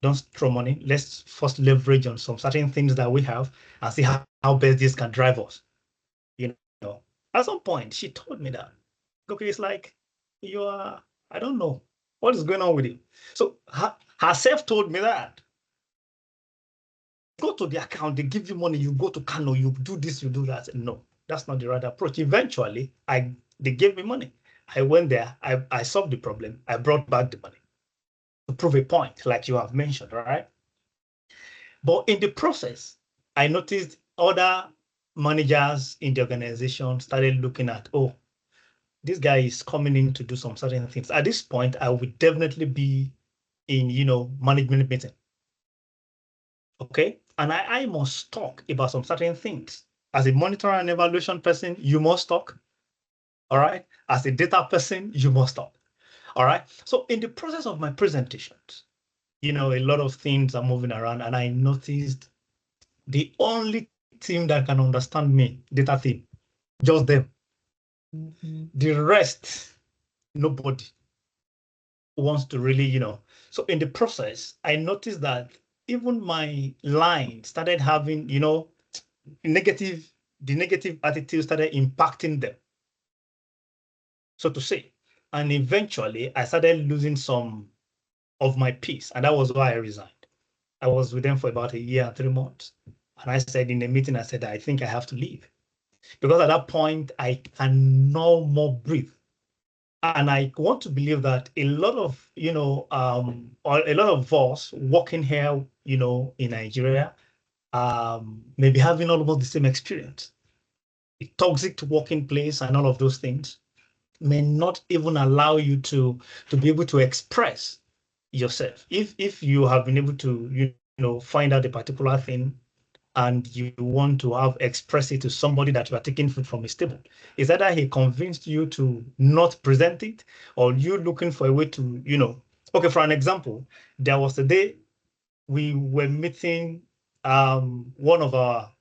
don't throw money. Let's first leverage on some certain things that we have and see how best this can drive us. At some point, she told me that, okay, it's like I don't know what is going on with you. So herself told me that. Go to the account, they give you money, you go to Kano, you do this, you do that. No, that's not the right approach. Eventually, they gave me money. I went there, I solved the problem, I brought back the money to prove a point, like you have mentioned, right? But in the process, I noticed other managers in the organization started looking at, oh, this guy is coming in to do some certain things. At this point, I would definitely be in, management meeting. Okay, and I must talk about some certain things. As a monitor and evaluation person, you must talk. All right. As a data person, you must talk. All right. So in the process of my presentations, a lot of things are moving around, and I noticed the only team that can understand me, data team, just them. The rest, nobody wants to really, So in the process, I noticed that even my line started having, the negative attitude started impacting them, so to say. And eventually, I started losing some of my peace, and that was why I resigned. I was with them for about 1 year and 3 months. And I said in a meeting, I said, I think I have to leave. Because at that point, I can no more breathe. And I want to believe that a lot of, or a lot of us working here, in Nigeria, maybe having almost the same experience. A toxic working place and all of those things may not even allow you to be able to express yourself. If you have been able to, find out a particular thing and you want to express it to somebody that you are taking food from his table, is either he convinced you to not present it, or you looking for a way to, okay, for an example, there was a day we were meeting one of our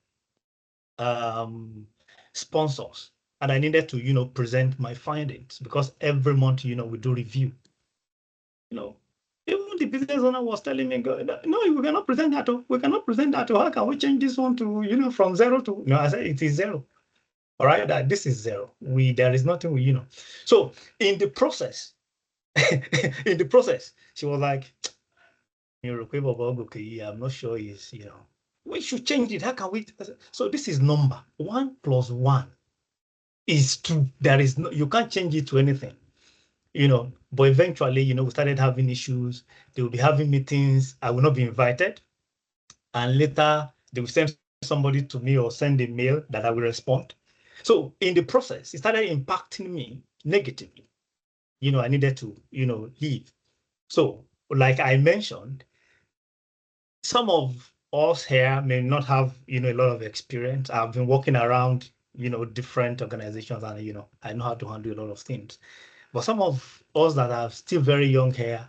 sponsors, and I needed to, present my findings, because every month, we do review. Even the business owner was telling me, no, we cannot present that. We cannot present that. How can we change this one to, from 0 to, I said, it is 0. All right, that this is 0. There is nothing we. So in the process, she was like, I'm not sure is, we should change it. How can we? So this is number 1 + 1 is 2. There is no, you can't change it to anything. But eventually, we started having issues. They will be having meetings. I will not be invited. And later, they will send somebody to me or send a mail that I will respond. So in the process, it started impacting me negatively. I needed to, leave. So like I mentioned, some of us here may not have, a lot of experience. I've been working around, different organizations, and, I know how to handle a lot of things. But some of us that are still very young here,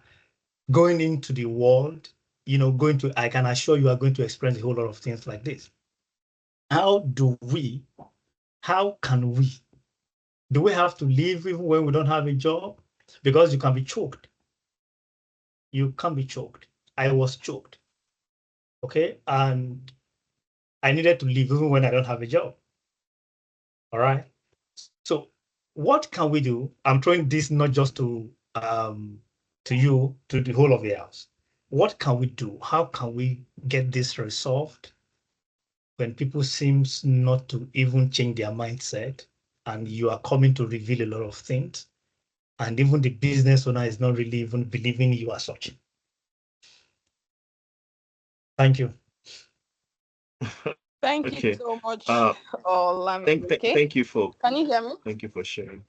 going into the world, I can assure you are going to experience a whole lot of things like this. How can we? Do we have to leave even when we don't have a job? Because you can be choked. You can be choked. I was choked. Okay. And I needed to leave even when I don't have a job. All right. So what can we do? I'm throwing this not just to you, to the whole of the house. What can we do? How can we get this resolved when people seems not to even change their mindset, and you are coming to reveal a lot of things, and even the business owner is not really even believing you as such? Thank you. Thank Okay. you so much, Uh, Olamide. thank you for Can you hear me? thank you for sharing.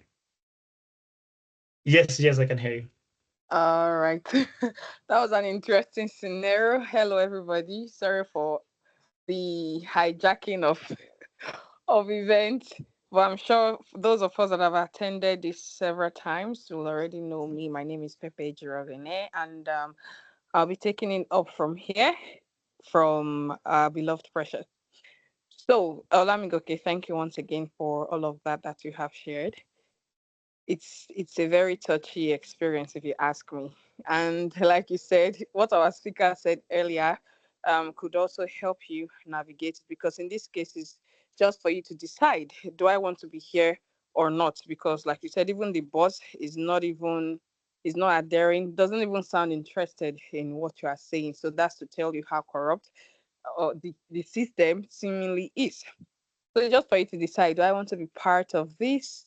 Yes, I can hear you. All right. That was an interesting scenario. Hello, everybody. Sorry for the hijacking of of events. But I'm sure those of us that have attended this several times will already know me. My name is Pepe Jirovene, and I'll be taking it up from here from beloved Precious. So, Olamigoke, thank you once again for all of that you have shared. It's a very touchy experience if you ask me. And like you said, what our speaker said earlier could also help you navigate it, because in this case it's just for you to decide, do I want to be here or not? Because like you said, even the boss is not adhering, doesn't even sound interested in what you are saying. So that's to tell you how corrupt the system seemingly is. So it's just for you to decide, do I want to be part of this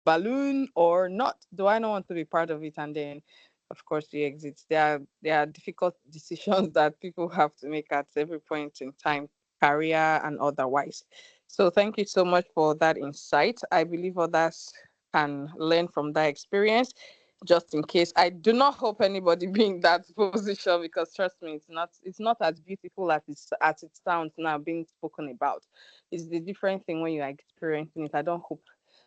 balloon or not? Do I not want to be part of it? And then, of course, you exit. There are difficult decisions that people have to make at every point in time, career and otherwise. So thank you so much for that insight. I believe others can learn from that experience. Just in case, I do not hope anybody be in that position, because trust me, it's not as beautiful as it sounds now being spoken about. It's the different thing when you are experiencing it. I don't hope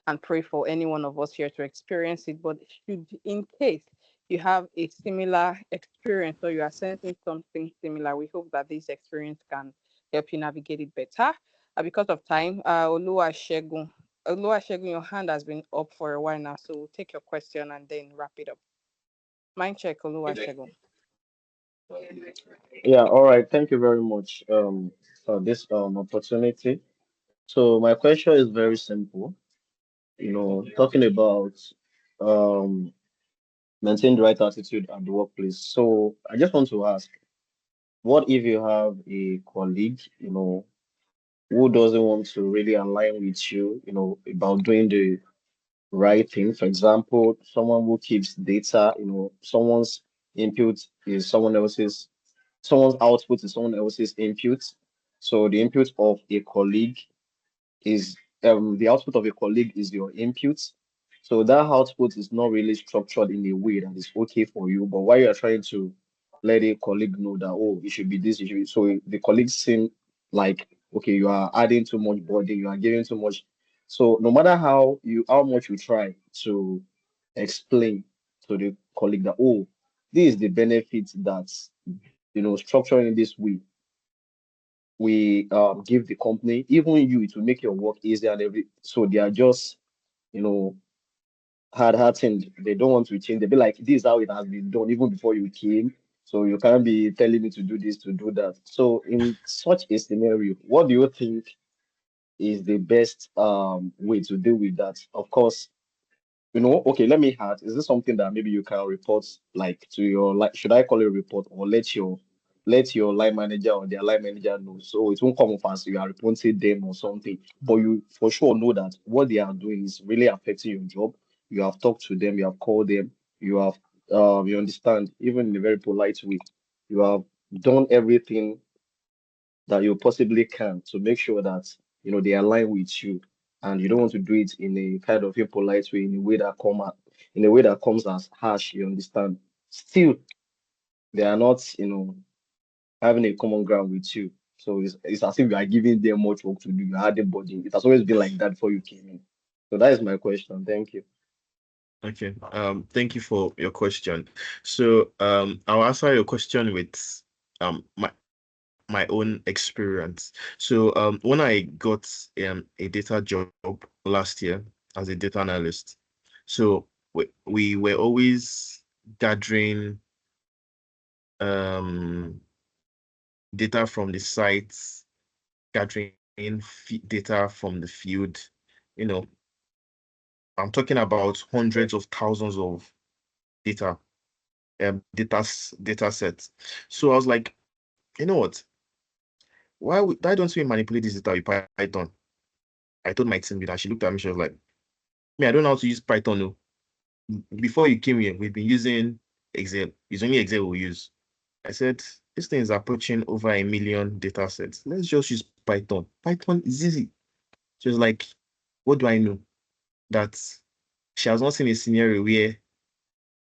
and pray for any one of us here to experience it. But should, in case you have a similar experience or you are sensing something similar, we hope that this experience can help you navigate it better. Because of time, Oluwasegun, your hand has been up for a while now, so we'll take your question and then wrap it up. Mind check, Oluwasegun. Yeah, all right. Thank you very much for this opportunity. So my question is very simple. Talking about um maintain the right attitude at the workplace. So I just want to ask, what if you have a colleague, who doesn't want to really align with you, about doing the right thing? For example, someone who keeps data, someone's input is someone's output is someone else's input. So the input of a colleague is the output of a colleague is your input. So that output is not really structured in a way that is okay for you. But while you're trying to let a colleague know that, oh, it should be this, it should be, so the colleagues seem like, okay, you are adding too much burden, you are giving too much. So no matter how much you try to explain to the colleague that, oh, this is the benefit that structuring this way we give the company, even you, it will make your work easier and every. So they are just, you know, hard-hearted. They don't want to change. They be like, this is how it has been done even before you came. So you can't be telling me to do this, to do that. So in such a scenario, what do you think is the best way to deal with that? Of course, okay, let me add, is this something that maybe you can report like to your, like, should I call it a report, or let your line manager or their line manager know, so it won't come off as you are reporting them or something, but you for sure know that what they are doing is really affecting your job. You have talked to them, you have called them, you have you understand, even in a very polite way, you have done everything that you possibly can to make sure that they align with you, and you don't want to do it in a kind of impolite way, in a way that comes as harsh. You understand? Still, they are not having a common ground with you. So it's as if you are giving them much work to do. You are adding burden. It has always been like that before you came in. So that is my question. Thank you. Okay. Thank you for your question. So I'll answer your question with my own experience. So when I got a data job last year as a data analyst, so we were always gathering data from the sites, gathering data from the field. You know, I'm talking about hundreds of thousands of data, data sets. So I was like, you know what? Why don't we manipulate this data with Python? I told my team leader. She looked at me. She was like, "Me, I don't know how to use Python. No. Before you came here, we've been using Excel. It's only Excel we use." I said, This thing is approaching over 1 million data sets. Let's just use Python. Python is easy. She was like, what do I know? That she has not seen a scenario where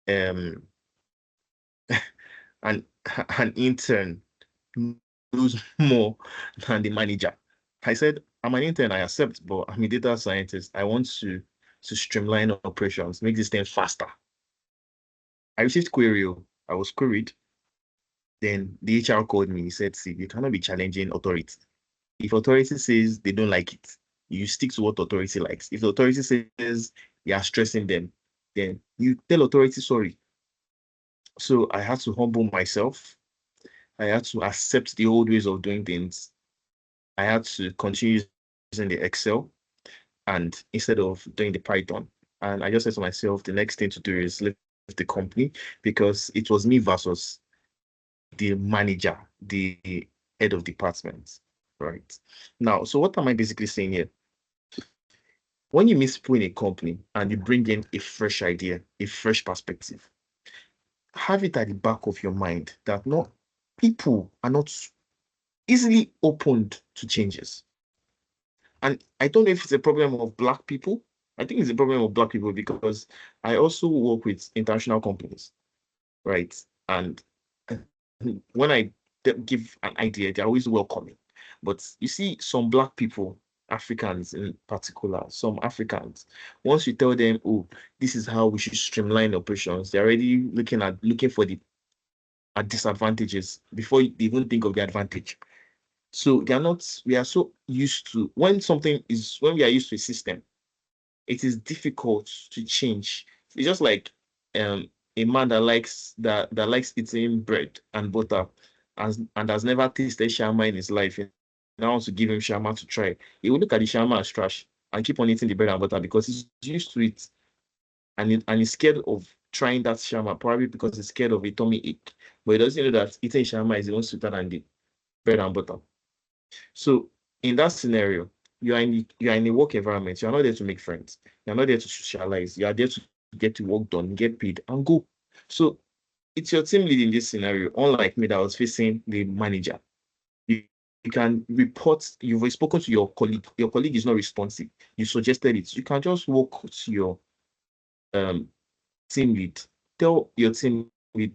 an an intern knows more than the manager. I said, I'm an intern, I accept, but I'm a data scientist. I want to streamline operations, make this thing faster. I received query. I was queried. Then the HR called me. He said, see, you cannot be challenging authority. If authority says they don't like it, you stick to what authority likes. If the authority says you are stressing them, then you tell authority sorry. So I had to humble myself. I had to accept the old ways of doing things. I had to continue using the Excel and instead of doing the Python. And I just said to myself, the next thing to do is leave the company because it was me versus the manager, the head of department, right? Now, so what am I basically saying here? When you meet people in a company and you bring in a fresh idea, a fresh perspective, have it at the back of your mind that not people are not easily opened to changes. And I don't know if it's a problem of Black people. I think it's a problem of Black people because I also work with international companies, right? And when I give an idea, they're always welcoming. But you see, some Black people, Africans in particular, some Africans, once you tell them, oh, this is how we should streamline operations, they're already looking for the disadvantages before they even think of the advantage. So they are not, we are so used to when we are used to a system, it is difficult to change. It's just like a man that likes eating bread and butter and has never tasted shawarma in his life. And now wants to give him shawarma to try. He will look at the shawarma as trash and keep on eating the bread and butter because he's used to it and he's scared of trying that shawarma, probably because he's scared of a tummy ache. But he doesn't know that eating shawarma is even sweeter than the bread and butter. So in that scenario, you are in a work environment. You are not there to make friends. You are not there to socialize. You are there to get the work done, get paid, and go. So it's your team lead in this scenario, unlike me that was facing the manager. You can report, you've spoken to your colleague. Your colleague is not responsive. You suggested it. You can just walk to your team lead. Tell your team lead,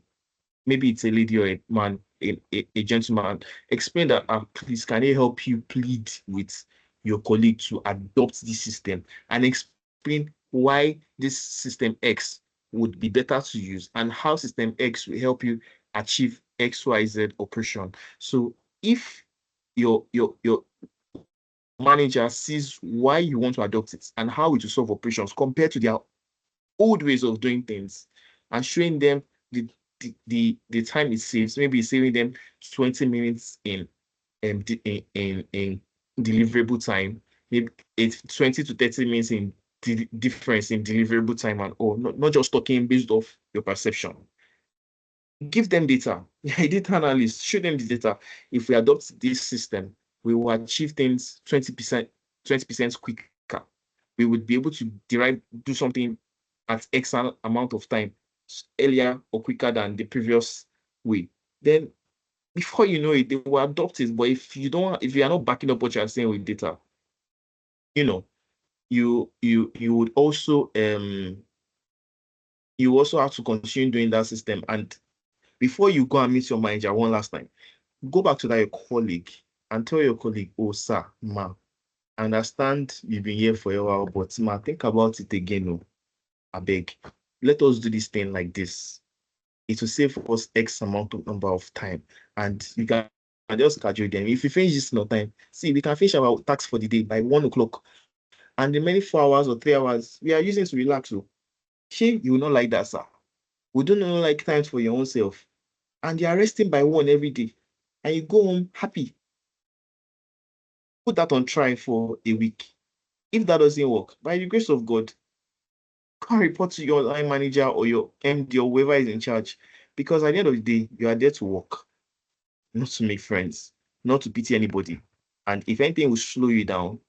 maybe it's a lady or a man, a gentleman, explain that please can I help you plead with your colleague to adopt this system and explain why this system X would be better to use and how system X will help you achieve XYZ operation. So if your manager sees why you want to adopt it and how it will solve operations compared to their old ways of doing things and showing them the time it saves, maybe saving them 20 minutes in deliverable time, maybe it's 20 to 30 minutes in difference in deliverable time and all, not just talking based off your perception. Give them data. A data analyst, show them the data. If we adopt this system, we will achieve things 20% quicker. We would be able to do something at X amount of time earlier or quicker than the previous way. Then before you know it, they will adopt it. But if you are not backing up what you are saying with data, you would also have to continue doing that system. And before you go and meet your manager one last time, go back to that your colleague and tell your colleague, oh sir, ma, I understand you've been here for a while, but ma, think about it again. Oh, I beg, let us do this thing like this. It will save us X number of time. And you can just schedule them. If you finish this in no time, see, we can finish our task for the day by 1 o'clock. And the remaining 4 hours or 3 hours, we are using to relax. So, you will not like that, sir. We don't know like times for your own self. And you are resting by 1 every day. And you go home happy. Put that on try for a week. If that doesn't work, by the grace of God, can report to your line manager or your MD or whoever is in charge. Because at the end of the day, you are there to work, not to make friends, not to pity anybody. And if anything will slow you down,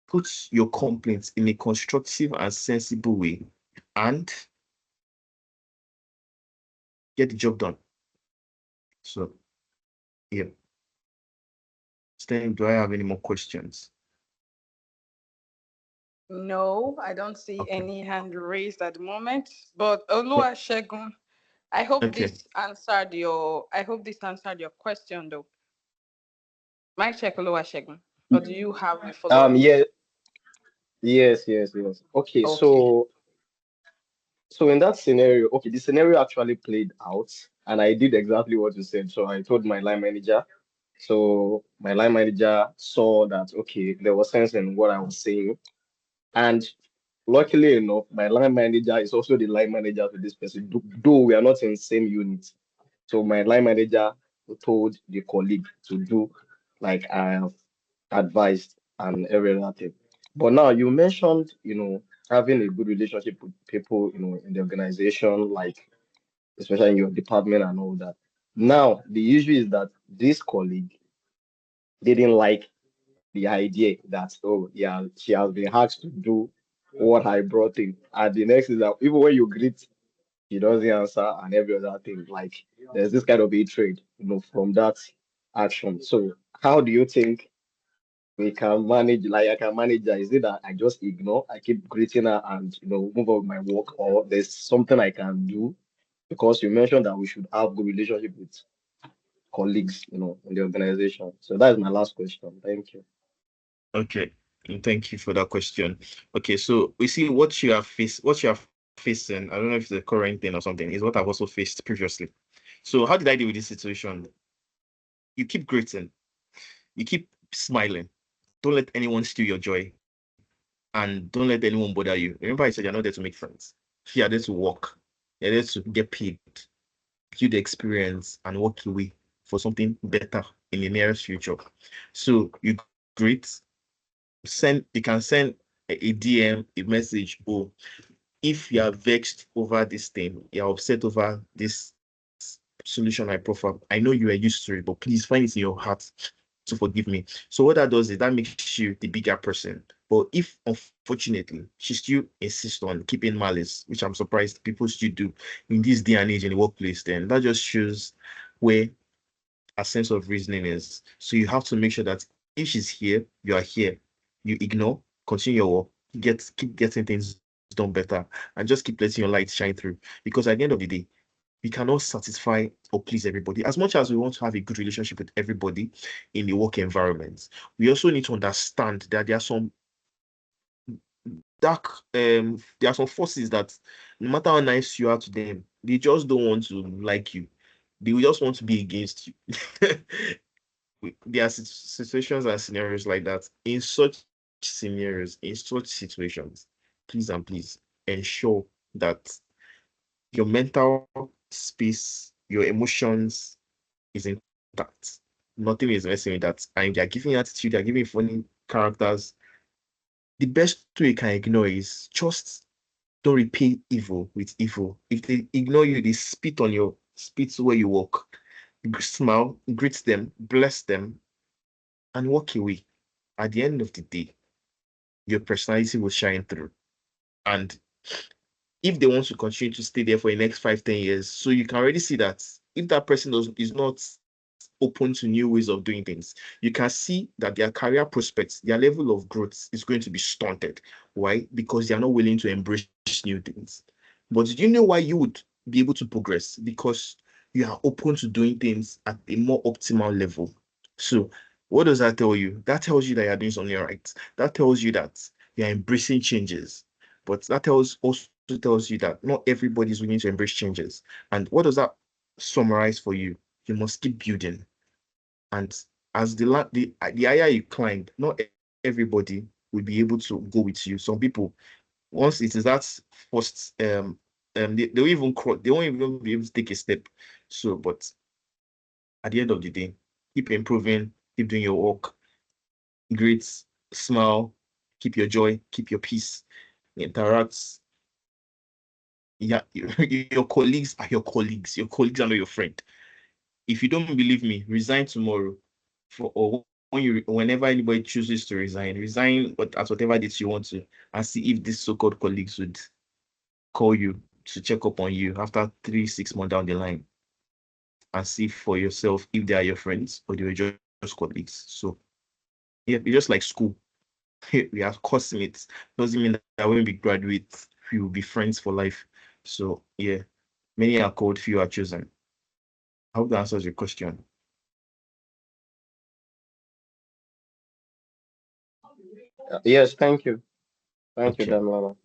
put your complaints in a constructive and sensible way and get the job done. So Yep. Stan, do I have any more questions? No, I don't see Okay. any hand raised at the moment. But Oluwasegun, I hope Okay. this answered your question though. Mic check, Oluwasegun. Or do you have a follow-up? Yeah, yes. Okay, Okay. so in that scenario, okay, the scenario actually played out, and I did exactly what you said. So I told my line manager. So my line manager saw that, okay, there was sense in what I was saying. And luckily enough, my line manager is also the line manager to this person, though we are not in the same unit. So my line manager told the colleague to do like I have advised and every other thing. But now you mentioned, having a good relationship with people, in the organization, like especially in your department and all that. Now the issue is that this colleague didn't like the idea that, oh yeah, she has been asked to do what I brought in. And the next is that even when you greet, he doesn't answer and every other thing. Like there's this kind of hatred, from that action. So how do you think we can manage, like I can manage that? Is it that I just ignore, I keep greeting her and move on with my work, or there's something I can do? Because you mentioned that we should have good relationship with colleagues, in the organization. So that's my last question. Thank you. Okay. And thank you for that question. Okay, so we see what you have facing. I don't know if it's the current thing or something, is what I've also faced previously. So how did I deal with this situation? You keep greeting, you keep smiling. Don't let anyone steal your joy, and don't let anyone bother you. Remember, I said you're not there to make friends. You're there to work. You're there to get paid, build the experience, and walk away for something better in the nearest future. So you greet, you can send a DM, a message, or if you are vexed over this thing, you're upset over this solution I proffer, I know you are used to it, but please find it in your heart to forgive me. So what that does is that makes you the bigger person. But if unfortunately she still insists on keeping malice, which I'm surprised people still do in this day and age in the workplace, then that just shows where a sense of reasoning is. So you have to make sure that if she's here, you are here. You ignore, continue your work, keep getting things done better, and just keep letting your light shine through. Because at the end of the day, we cannot satisfy or please everybody. As much as we want to have a good relationship with everybody in the work environment, we also need to understand that there are some there are some forces that no matter how nice you are to them, they just don't want to like you. They will just want to be against you. There are situations and scenarios like that. In such scenarios, in such situations, please and please ensure that your mental space, your emotions is intact. Nothing is messing with that. And they're giving attitude, they're giving funny characters. The best way you can ignore is just don't repay evil with evil. If they ignore you, they spit where you walk. Smile, greet them, bless them, and walk away. At the end of the day, your personality will shine through. And if they want to continue to stay there for the next 5, 10 years, so you can already see that if that person is not open to new ways of doing things, you can see that their career prospects, their level of growth is going to be stunted. Why? Because they are not willing to embrace new things. But do you know why you would be able to progress? Because you are open to doing things at a more optimal level. So what does that tell you? That tells you that you're doing something right. That tells you that you're embracing changes. But that also tells you that not everybody is willing to embrace changes. And what does that summarize for you? You must keep building. And as the higher you climb, not everybody will be able to go with you. Some people, once it is that first, they won't even be able to take a step. So, but at the end of the day, keep improving, keep doing your work, great, smile, keep your joy, keep your peace, interact. Yeah, your colleagues are your colleagues. Your colleagues are not your friend. If you don't believe me, resign tomorrow. Or whenever anybody chooses to resign at whatever date you want to, and see if these so-called colleagues would call you to check up on you after 3, 6 months down the line. and see for yourself if they are your friends or they were just colleagues. So yeah, it's just like school. We are classmates. Doesn't mean that when we graduate, we will be friends for life. So yeah, many are called, few are chosen. I hope that answers your question. Yes, thank you. Thank you, Okay. Damilola.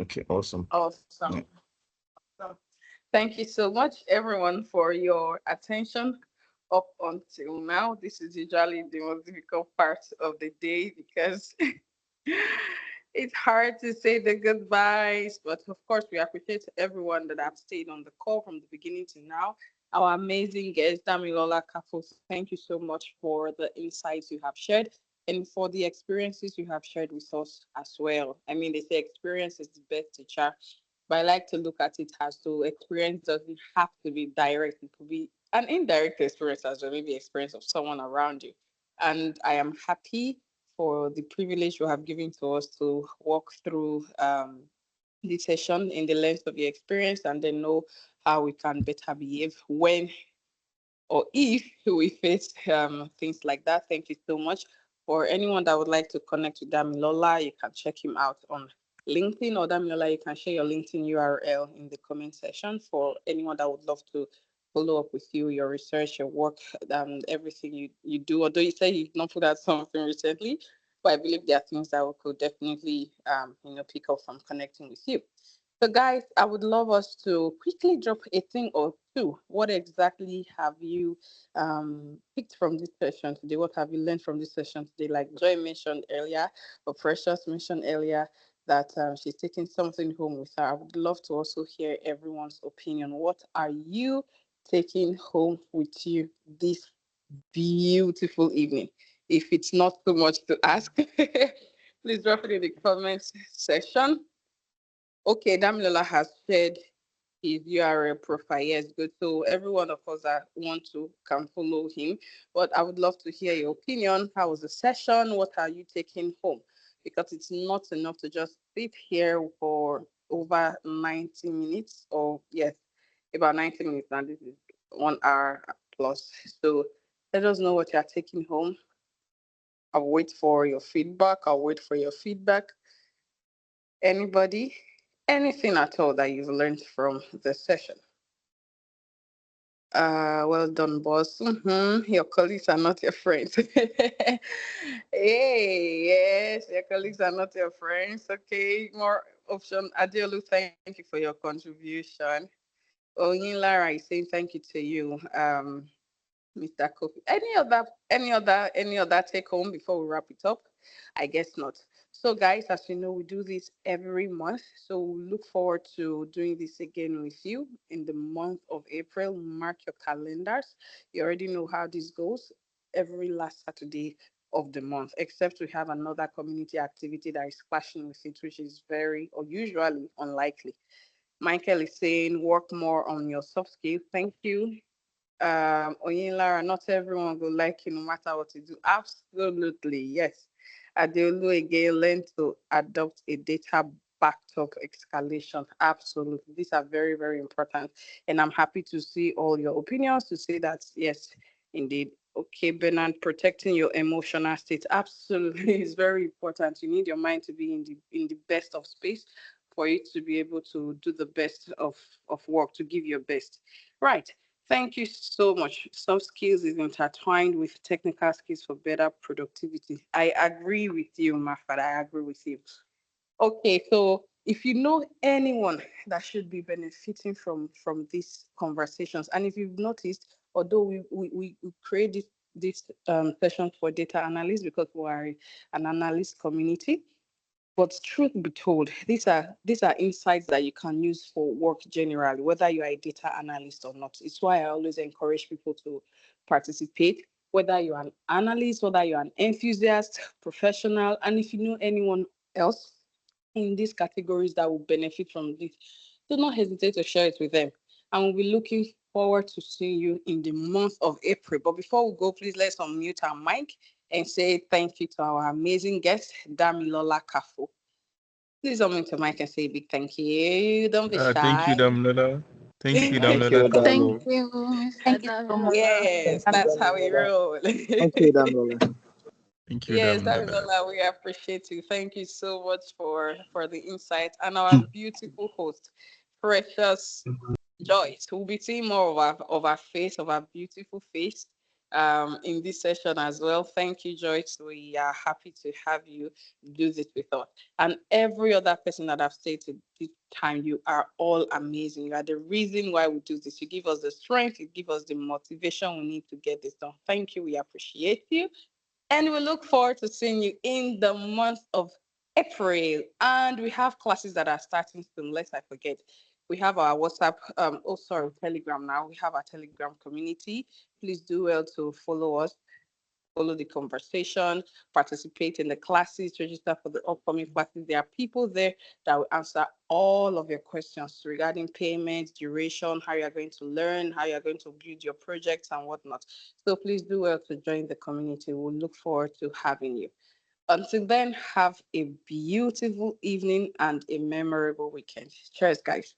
Okay, awesome. Awesome. Yeah. So, thank you so much, everyone, for your attention up until now. This is usually the most difficult part of the day because it's hard to say the goodbyes. But of course, we appreciate everyone that have stayed on the call from the beginning to now. Our amazing guest, Damilola Kafo, thank you so much for the insights you have shared and for the experiences you have shared with us as well. I mean, they say experience is the best teacher, but I like to look at it as to experience doesn't have to be direct. It could be an indirect experience as well, maybe experience of someone around you. And I am happy for the privilege you have given to us to walk through this session in the length of your experience and then know how we can better behave when or if we face things like that. Thank you so much. For anyone that would like to connect with Damilola, you can check him out on LinkedIn, or Damilola, you can share your LinkedIn URL in the comment section for anyone that would love to follow up with you, your research, your work, everything you do. Although you say you've not put out something recently, but I believe there are things that we could definitely pick up from connecting with you. So, guys, I would love us to quickly drop a thing or two. What exactly have you picked from this session today? What have you learned from this session today? Like Joy mentioned earlier, or Precious mentioned earlier, that she's taking something home with her. I would love to also hear everyone's opinion. What are you taking home with you this beautiful evening? If it's not too much to ask, please drop it in the comments section. Okay, Damilola has shared his URL profile. Yes, good. So every one of us that want to can follow him. But I would love to hear your opinion. How was the session? What are you taking home? Because it's not enough to just sit here for over 90 minutes, or yes, about 90 minutes, and this is 1 hour plus. So let us know what you are taking home. I'll wait for your feedback. I'll wait for your feedback. Anybody? Anything at all that you've learned from the session? Well done, boss. Your colleagues are not your friends. Hey, yes, your colleagues are not your friends. Okay, more option. Adeolu, thank you for your contribution. Oyin Lara is saying thank you to you. Mr. Kofi. Any other take home before we wrap it up? I guess not. So guys, as you know, we do this every month. So we look forward to doing this again with you in the month of April. Mark your calendars. You already know how this goes. Every last Saturday of the month, except we have another community activity that is clashing with it, which is very or usually unlikely. Michael is saying work more on your soft skills. Thank you. Oyinlara, not everyone will like you no matter what you do. Absolutely, yes. Adeolu again learn to adopt a data backed up escalation. Absolutely. These are very, very important. And I'm happy to see all your opinions to say that yes, indeed. Okay, Bernard, protecting your emotional state. Absolutely is very important. You need your mind to be in the best of space for you to be able to do the best of work, to give your best. Right. Thank you so much. Soft skills is intertwined with technical skills for better productivity. I agree with you, Mafad. I agree with you. Okay, so if you know anyone that should be benefiting from these conversations, and if you've noticed, although we create this session for data analysts because we are an analyst community, but truth be told, these are insights that you can use for work generally, whether you are a data analyst or not. It's why I always encourage people to participate, whether you're an analyst, whether you're an enthusiast, professional, and if you know anyone else in these categories that will benefit from this, do not hesitate to share it with them. And we'll be looking forward to seeing you in the month of April. But before we go, please let's unmute our mic and say thank you to our amazing guest, Damilola Kafo. Please unmute your mic and say a big thank you. Don't be Thank you, shy. Damnada. Thank you, Thank you, Damola. Thank Damo. you, Mr. Thank you so much. Yes, that's how we roll. Thank you, Damola. Thank you, Yes, Damola. Damilola, we appreciate you. Thank you so much for the insight and our beautiful host, Precious Joyce. We'll be seeing more of our face, of our beautiful face, in this session as well. Thank you, Joyce. We are happy to have you do this with us. And every other person that I've stated this time, you are all amazing. You are the reason why we do this. You give us the strength, you give us the motivation we need to get this done. Thank you. We appreciate you. And we look forward to seeing you in the month of April. And we have classes that are starting soon. Lest I forget. We have our WhatsApp, Telegram now. We have our Telegram community. Please do well to follow us, follow the conversation, participate in the classes, register for the upcoming classes. There are people there that will answer all of your questions regarding payment, duration, how you're going to learn, how you're going to build your projects and whatnot. So please do well to join the community. We'll look forward to having you. Until then, have a beautiful evening and a memorable weekend. Cheers, guys.